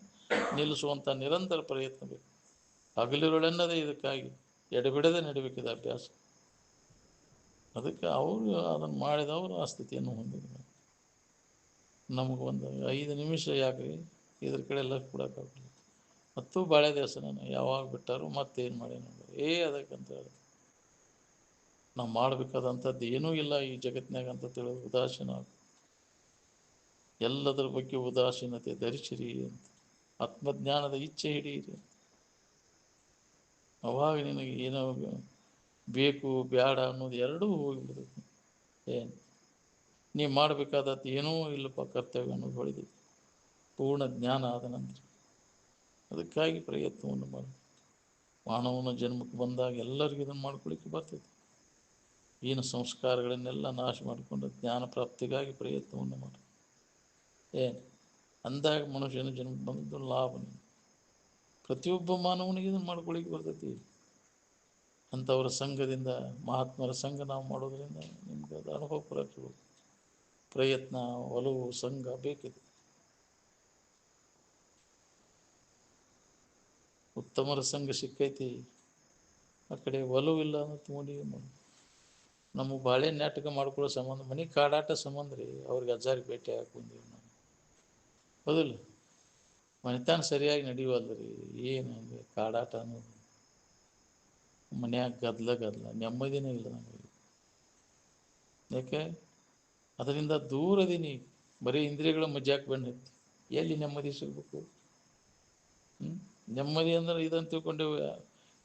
ನಿಲ್ಲಿಸುವಂಥ ನಿರಂತರ ಪ್ರಯತ್ನ ಬೇಕು. ಹಗಲಿರುಳೆನ್ನದೇ ಇದಕ್ಕಾಗಿ ಎಡೆಬಿಡದೆ ನಡಿಬೇಕಿದೆ ಅಭ್ಯಾಸ. ಅದಕ್ಕೆ ಅವರು ಅದನ್ನು ಮಾಡಿದವರು ಆ ಸ್ಥಿತಿಯನ್ನು ಹೊಂದಿದ್ರು. ನಮಗೊಂದು 5 ನಿಮಿಷ ಯಾಕ್ರಿ ಇದ್ರ ಕಡೆ ಲಕ್ಷ ಕೊಡೋಕ್ಕಾಗಲ್ಲ. ಮತ್ತು ಬಾಳೆ ದಿವಸ ನಾನು ಯಾವಾಗ ಬಿಟ್ಟಾರು ಮತ್ತೇನು ಮಾಡೇನು ಅದಕ್ಕಂತ ಹೇಳಿ ನಾವು ಮಾಡಬೇಕಾದಂಥದ್ದು ಏನೂ ಇಲ್ಲ ಈ ಜಗತ್ತಿನಾಗ ಅಂತ ತಿಳಿದು ಉದಾಸೀನ, ಎಲ್ಲದರ ಬಗ್ಗೆ ಉದಾಸೀನತೆ ಧರಿಸಿರಿ ಅಂತ, ಆತ್ಮಜ್ಞಾನದ ಇಚ್ಛೆ ಹಿಡಿಯಿರಿ. ಅವಾಗ ನಿನಗೆ ಏನೋ ಬೇಕು ಬೇಡ ಅನ್ನೋದು ಎರಡೂ ಹೋಗಿಬಿಡ್ತೈತಿ. ಏನು ನೀ ಮಾಡಬೇಕಾದದ್ದು ಏನೂ ಇಲ್ಲಪ್ಪ ಕರ್ತವ್ಯ ಅನ್ನೋದು ಹೊಳಿದೈತಿ ಪೂರ್ಣ ಜ್ಞಾನ ಆದ ನಂತರ. ಅದಕ್ಕಾಗಿ ಪ್ರಯತ್ನವನ್ನು ಮಾಡಿ ಮಾನವನ ಜನ್ಮಕ್ಕೆ ಬಂದಾಗ ಎಲ್ಲರಿಗೂ ಇದನ್ನು ಮಾಡ್ಕೊಳ್ಳಿಕ್ಕೆ ಬರ್ತೈತಿ. ಏನು ಸಂಸ್ಕಾರಗಳನ್ನೆಲ್ಲ ನಾಶ ಮಾಡಿಕೊಂಡು ಜ್ಞಾನ ಪ್ರಾಪ್ತಿಗಾಗಿ ಪ್ರಯತ್ನವನ್ನು ಮಾಡಿ ಏನು ಅಂದಾಗ ಮನುಷ್ಯನ ಜನ್ಮಕ್ಕೆ ಬಂದದ್ದು ಲಾಭ. ಪ್ರತಿಯೊಬ್ಬ ಮಾನವನಿಗೆ ಇದನ್ನು ಮಾಡ್ಕೊಳ್ಳಿಕ್ಕೆ ಬರ್ತೈತಿ. ಅಂಥವರ ಸಂಘದಿಂದ, ಮಹಾತ್ಮರ ಸಂಘ ನಾವು ಮಾಡೋದ್ರಿಂದ ನಿಮ್ಗೆ ಅದು ಅನುಭವ ಪೂರೈಕೆ ಪ್ರಯತ್ನ, ಒಲವು, ಸಂಘ ಬೇಕಿದೆ. ಉತ್ತಮರ ಸಂಘ ಸಿಕ್ಕೈತಿ, ಆ ಕಡೆ ಒಲವಿಲ್ಲ ಅಂದ್ರೆ ತೊಗೊಂಡಿಗೆ ಮಾಡಿ. ನಮಗೆ ಬಾಳೆ ನಾಟಕ ಮಾಡ್ಕೊಳ್ಳೋ ಸಂಬಂಧ ಮನೆ ಕಾಡಾಟ ಸಂಬಂಧ ರೀ ಅವ್ರಿಗೆ ಅಜ್ಜಾರಿಗೆ ಭೇಟಿ ಹಾಕಿ ಬಂದೀವಿ ನಾವು. ಹೌದಿಲ್ಲ? ಮನೆತಾನ ಸರಿಯಾಗಿ ನಡೆಯುವಲ್ರಿ. ಏನು ಅಂದರೆ ಕಾಡಾಟ ಅನ್ನೋದು ಮನ್ಯಾಗ ಗದ್ದಲ ನೆಮ್ಮದಿನೇ ಇಲ್ಲ ನಮಗೆ. ಯಾಕೆ? ಅದರಿಂದ ದೂರದೀನಿ. ಬರೀ ಇಂದ್ರಿಯಗಳ ಮಜ್ಜಾಕ್ ಬೆನ್ನು ಹತ್ತಿ ಎಲ್ಲಿ ನೆಮ್ಮದಿ ಸಿಗಬೇಕು? ನೆಮ್ಮದಿ ಅಂದ್ರೆ ಇದನ್ನು ತಿಳ್ಕೊಂಡೇವೆ,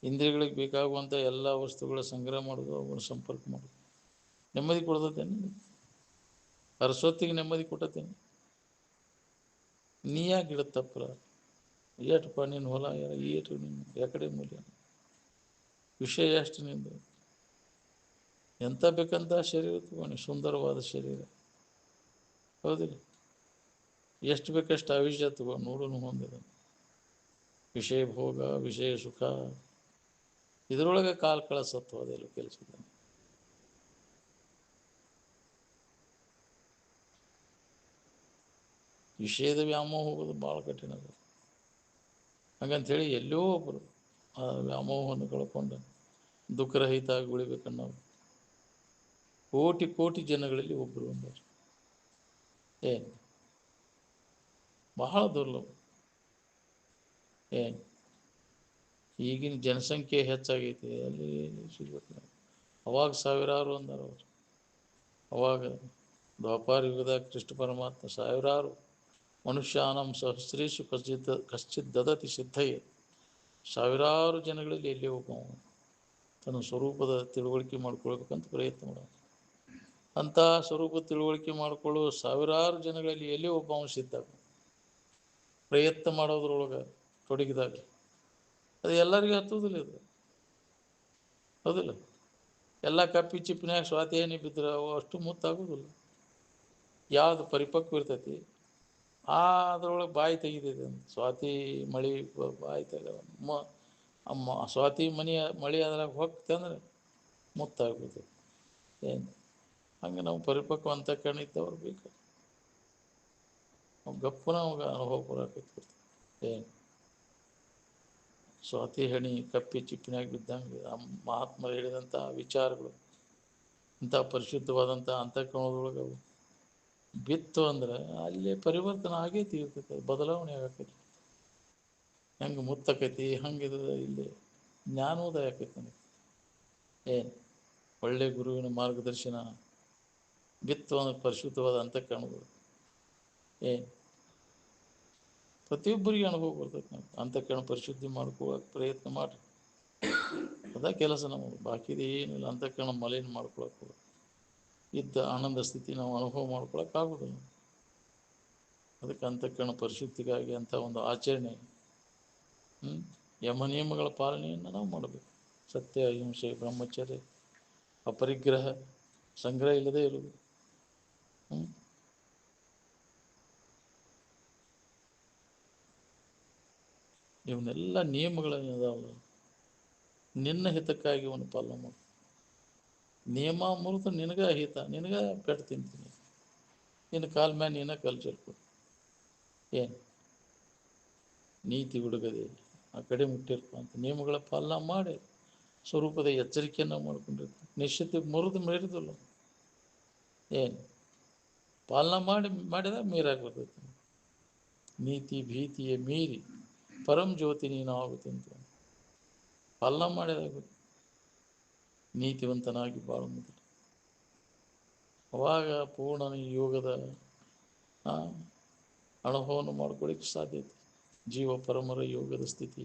ಇಂದ್ರಿಯಗಳಿಗೆ ಬೇಕಾಗುವಂಥ ಎಲ್ಲ ವಸ್ತುಗಳ ಸಂಗ್ರಹ ಮಾಡೋದು, ಅವುಗಳ ಸಂಪರ್ಕ ಮಾಡೋದು. ನೆಮ್ಮದಿ ಕೊಡ್ತೇನೆ? ಅರಸೊತ್ತಿಗೆ ನೆಮ್ಮದಿ ಕೊಟ್ಟತೇನೆ? ನೀ ಯಾಕೆ ಗಿಡ ತಪ್ಪರ ಏಟಪ್ಪ ನಿನ್ನ ಹೊಲ ಏಟು ನಿನ್ನ ಎಕಡೆ ಮೂಲ್ಯ ವಿಷಯ ಎಷ್ಟು ನಿಂದು? ಎಂಥ ಬೇಕಂತ ಶರೀರ ತಗೊಂಡು ಸುಂದರವಾದ ಶರೀರ, ಹೌದಿಲ್ಲ? ಎಷ್ಟು ಬೇಕಷ್ಟು ಆಯುಷ್ಯ ತಗೋ ನೋಡೋನು ಹೊಂದಿದ ವಿಷಯ ಭೋಗ, ವಿಷಯ ಸುಖ, ಇದರೊಳಗೆ ಕಾಲ ಕಳಿಸತ್ವ ಅದೆಲ್ಲ ಕೆಲಸದ. ವಿಷಯದ ವ್ಯಾಮೋಹ ಹೋಗೋದು ಭಾಳ ಕಠಿಣ ಅದು. ಹಾಗಂಥೇಳಿ ಎಲ್ಲೋ ಒಬ್ಬರು ಆ ವ್ಯಾಮೋಹವನ್ನು ಕಳ್ಕೊಂಡು ದುಃಖರಹಿತ ಆಗಿ ಉಳಿಬೇಕನ್ನೋ ಕೋಟಿ ಕೋಟಿ ಜನಗಳಲ್ಲಿ ಒಬ್ಬರು ಒಂದರು. ಏನು ಬಹಳ ದುರ್ಲಭ. ಏನು ಈಗಿನ ಜನಸಂಖ್ಯೆ ಹೆಚ್ಚಾಗೈತಿ, ಅಲ್ಲಿ ಸಿಗ್ಬೇಕು. ಅವಾಗ ಸಾವಿರಾರು ಅಂದರು ಅವರು. ಅವಾಗ ದ್ವಾಪಾರ ಯುಗದಾಗ ಕೃಷ್ಣ ಪರಮಾತ್ಮ ಸಾವಿರಾರು ಮನುಷ್ಯಾನಂ ಸಹಸ್ರೇಶು ಕಶ್ಚಿತ್ ದದತಿ ಸಿದ್ಧಯೇ, ಸಾವಿರಾರು ಜನಗಳಲ್ಲಿ ಎಲ್ಲಿ ಒಬ್ಬ ತನ್ನ ಸ್ವರೂಪದ ತಿಳುವಳಿಕೆ ಮಾಡ್ಕೊಳ್ಬೇಕಂತ ಪ್ರಯತ್ನ ಮಾಡ. ಅಂಥ ಸ್ವರೂಪ ತಿಳುವಳಿಕೆ ಮಾಡಿಕೊಳ್ಳುವ ಸಾವಿರಾರು ಜನಗಳಲ್ಲಿ ಎಲ್ಲಿ ಒಬ್ಬ ಸಿದ್ಧ ಪ್ರಯತ್ನ ಮಾಡೋದ್ರೊಳಗೆ ತೊಡಗಿದಾಗ ಅದು ಎಲ್ಲರಿಗೂ ಹತ್ತೋದಿಲ್ಲ. ಇದು ಹೌದಿಲ್ಲ? ಎಲ್ಲ ಕಪ್ಪಿ ಚಿಪ್ಪಿನಾಗ ಸ್ವಾತಿಯೇನಿ ಬಿದ್ದರೆ ಅವು ಅಷ್ಟು ಮುತ್ತಾಗೋದಿಲ್ಲ. ಯಾವುದು ಪರಿಪಕ್ವ ಇರ್ತೈತಿ ಅದರೊಳಗೆ ಬಾಯಿ ತೆಗಿತೈತಿ ಅಂತ. ಸ್ವಾತಿ ಮಳೆ ಬಾಯಿ ತೆಗ ಅಮ್ಮ ಸ್ವಾತಿ ಮಳೆ ಅದ್ರಾಗ ಹೋಗ್ತೆ ಅಂದ್ರೆ ಮುತ್ತಾಗ್ಬಿಡ್ತೈತಿ. ಏನು ಹಂಗೆ ನಾವು ಪರಿಪಕ್ವ ಅಂತ ಕಣಿತವ್ರು ಬೇಕು. ಗಪ್ಪನ ಅವಾಗ ಅನುಭವ ಬರಾಕೈತಿ. ಏನು ಸ್ವಾತಿ ಹಣಿ ಕಪ್ಪಿ ಚಿಪ್ಪಿನಾಗ ಬಿದ್ದಂಗೆ ಮಹಾತ್ಮರು ಹೇಳಿದಂಥ ವಿಚಾರಗಳು ಇಂಥ ಪರಿಶುದ್ಧವಾದಂಥ ಅಂತಃಕರಣದೊಳಗೆ ಅವು ಬಿತ್ತು ಅಂದ್ರೆ ಅಲ್ಲಿ ಪರಿವರ್ತನೆ ಆಗೈತಿ, ಇರ್ತೈತಿ, ಬದಲಾವಣೆ ಆಗೈತಿ. ಹೆಂಗೆ ಮುತ್ತಕೈತಿ ಹಂಗಿದ ಇಲ್ಲಿ ಜ್ಞಾನೋದಯ ಆಕೈತಿ ನನಗೆ. ಏನು ಒಳ್ಳೆ ಗುರುವಿನ ಮಾರ್ಗದರ್ಶನ ಬಿತ್ತು ಅಂದ್ರೆ ಪರಿಶುದ್ಧವಾದ ಅಂತಃಕರಣಗಳು ಏನು ಪ್ರತಿಯೊಬ್ಬರಿಗೆ ಅನುಭವ ಬರ್ತೈತೆ. ನಾವು ಅಂತಃಕರಣ ಪರಿಶುದ್ಧಿ ಮಾಡ್ಕೊಳ್ಳೋಕೆ ಪ್ರಯತ್ನ ಮಾಡಿರಿ. ಅದ ಕೆಲಸ ನಮಗೆ, ಬಾಕಿದು ಏನಿಲ್ಲ. ಅಂತಃಕರಣ ಮಲಿನ ಮಾಡ್ಕೊಳಕ್ಕೆ ಇದ್ದ ಆನಂದ ಸ್ಥಿತಿ ನಾವು ಅನುಭವ ಮಾಡ್ಕೊಳಕ್ಕಾಗೋದಿಲ್ಲ. ಅದಕ್ಕೆ ಅಂತಃಕರಣ ಪರಿಶುದ್ಧಿಗಾಗಿ ಅಂತ ಒಂದು ಆಚರಣೆ, ಯಮ ನಿಯಮಗಳ ಪಾಲನೆಯನ್ನು ನಾವು ಮಾಡಬೇಕು. ಸತ್ಯ, ಅಹಿಂಸೆ, ಬ್ರಹ್ಮಚರ್ಯ, ಅಪರಿಗ್ರಹ, ಸಂಗ್ರಹ ಇಲ್ಲದೆ ಇರುವುದು. ಇವನ್ನೆಲ್ಲ ನಿಯಮಗಳೇನಿದಾವಲ್ಲ ನಿನ್ನ ಹಿತಕ್ಕಾಗಿ ಇವನು ಪಾಲನೆ ಮಾಡು. ನಿಯಮ ಮುರಿದು ನಿನಗೆ ಅಹಿತ, ನಿನಗೆ ಪೆಟ್ಟು ತಿಂತೀನಿ. ನಿನ್ನ ಕಾಲ ಮ್ಯಾಲ ನೀನ ಕಲ್ ಚೆಲ್ಕೊಡು. ಏನು ನೀತಿ ಹುಡುಗದೆ ಆ ಕಡೆ ಮುಟ್ಟಿರ್ಪ ಅಂತ ನಿಯಮಗಳ ಪಾಲನೆ ಮಾಡಿ ಸ್ವರೂಪದ ಎಚ್ಚರಿಕೆಯನ್ನು ಮಾಡ್ಕೊಂಡಿರ್ತೀವಿ. ನಿಶ್ಚಿತ ಮೆರಿದಿಲ್ಲ ಏನು ಪಾಲನೆ ಮಾಡಿದಾಗ ಮೀರಾಗ್ಬಿಡ್ತೈತಿ. ನೀತಿ ಭೀತಿಯ ಮೀರಿ ಪರಂ ಜ್ಯೋತಿ ನೀನು ಆಗುತ್ತೆ ಅಂತ ಪಾಲನೆ ಮಾಡಿದಾಗ ನೀತಿವಂತನಾಗಿ ಬಾಳುವುದಿಲ್ಲ. ಅವಾಗ ಪೂರ್ಣ ಯೋಗದ ಅನುಭವವನ್ನು ಮಾಡ್ಕೊಳ್ಳಿಕ್ಕೆ ಸಾಧ್ಯತೆ. ಜೀವ ಪರಮರ ಯೋಗದ ಸ್ಥಿತಿ,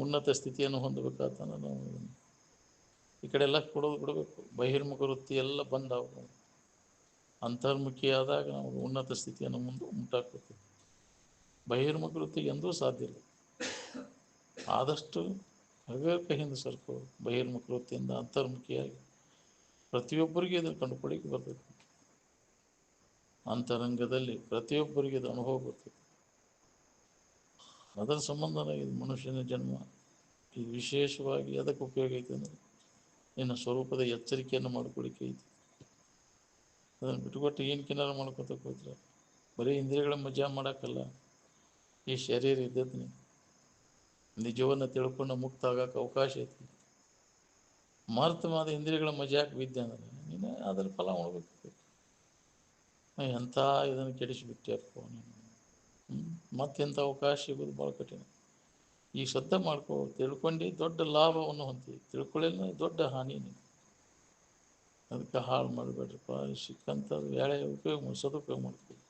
ಉನ್ನತ ಸ್ಥಿತಿಯನ್ನು ಹೊಂದಬೇಕಾದ ನಾವು ಈ ಕಡೆ ಎಲ್ಲ ಬಿಡಬೇಕು. ಬಹಿರ್ಮುಖ ವೃತ್ತಿ ಎಲ್ಲ ಬಂದಾವು. ಅಂತರ್ಮುಖಿಯಾದಾಗ ನಮಗೆ ಉನ್ನತ ಸ್ಥಿತಿಯನ್ನು ಉಂಟಾಗ್ತದೆ. ಬಹಿರ್ಮುಖ ವೃತ್ತಿಗೆ ಎಂದೂ ಸಾಧ್ಯ ಇಲ್ಲ. ಆದಷ್ಟು ಹಗರ್ಕ ಹಿಂದೆ ಸ್ವಲ್ಪ ಬಹಿರ್ಮುಖ ವೃತ್ತಿಯಿಂದ ಅಂತರ್ಮುಖಿಯಾಗಿ ಪ್ರತಿಯೊಬ್ಬರಿಗೆ ಇದನ್ನು ಕಂಡುಕೊಳ್ಳಿಕ್ಕೆ ಬರ್ತೈತಿ. ಅಂತರಂಗದಲ್ಲಿ ಪ್ರತಿಯೊಬ್ಬರಿಗೆ ಇದು ಅನುಭವ ಬರ್ತೈತಿ. ಅದರ ಸಂಬಂಧ ಇದು ಮನುಷ್ಯನ ಜನ್ಮ ಇದು ವಿಶೇಷವಾಗಿ ಅದಕ್ಕೆ ಉಪಯೋಗ ಐತೆ ಅಂದರೆ ನಿನ್ನ ಸ್ವರೂಪದ ಎಚ್ಚರಿಕೆಯನ್ನು ಮಾಡ್ಕೊಳ್ಳಿಕ್ಕೆ ಐತಿ. ಅದನ್ನು ಬಿಟ್ಟುಕೊಟ್ಟು ಏನು ಕಿನಾರ ಮಾಡ್ಕೊತ ಹೋದ್ರೆ ಬರೀ ಇಂದ್ರಿಯಗಳ ಮಜಾ ಮಾಡೋಕ್ಕಲ್ಲ. ಈ ಶರೀರ ಇದ್ದದ್ನಿ ನಿಜವನ್ನು ತಿಳ್ಕೊಂಡು ಮುಕ್ತ ಆಗೋಕೆ ಅವಕಾಶ ಐತಿ. ಮಾದ ಇಂದ್ರಿಯಗಳ ಮಜಾಕ್ಕೆ ಬಿದ್ದೆ ಅಂದರೆ ನೀನು ಅದರ ಫಲ ಉಣ್ಬೇಕು. ಎಂಥ ಇದನ್ನು ಕೆಡಿಸಿಬಿಟ್ಟೆಪ್ಪ ನೀನು. ಮತ್ತೆಂಥ ಅವಕಾಶ ಸಿಗೋದು ಭಾಳ ಕಠಿಣ. ಈಗ ಶ್ರದ್ಧೆ ಮಾಡ್ಕೋ, ತಿಳ್ಕೊಂಡು ದೊಡ್ಡ ಲಾಭವನ್ನು ಹೊಂದಿ, ತಿಳ್ಕೊಳ್ಳಿಲ್ಲ ದೊಡ್ಡ ಹಾನಿನೇ. ಅದಕ್ಕೆ ಹಾಳು ಮಾಡಬೇಡ್ರಪ್ಪ. ಸಿಕ್ಕಂಥ ವೇಳೆ ಸದುಪಯೋಗ ಮಾಡ್ತೀವಿ.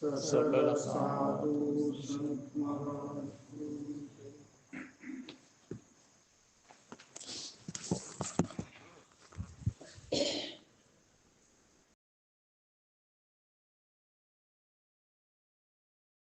सकल साधु संत महात्मा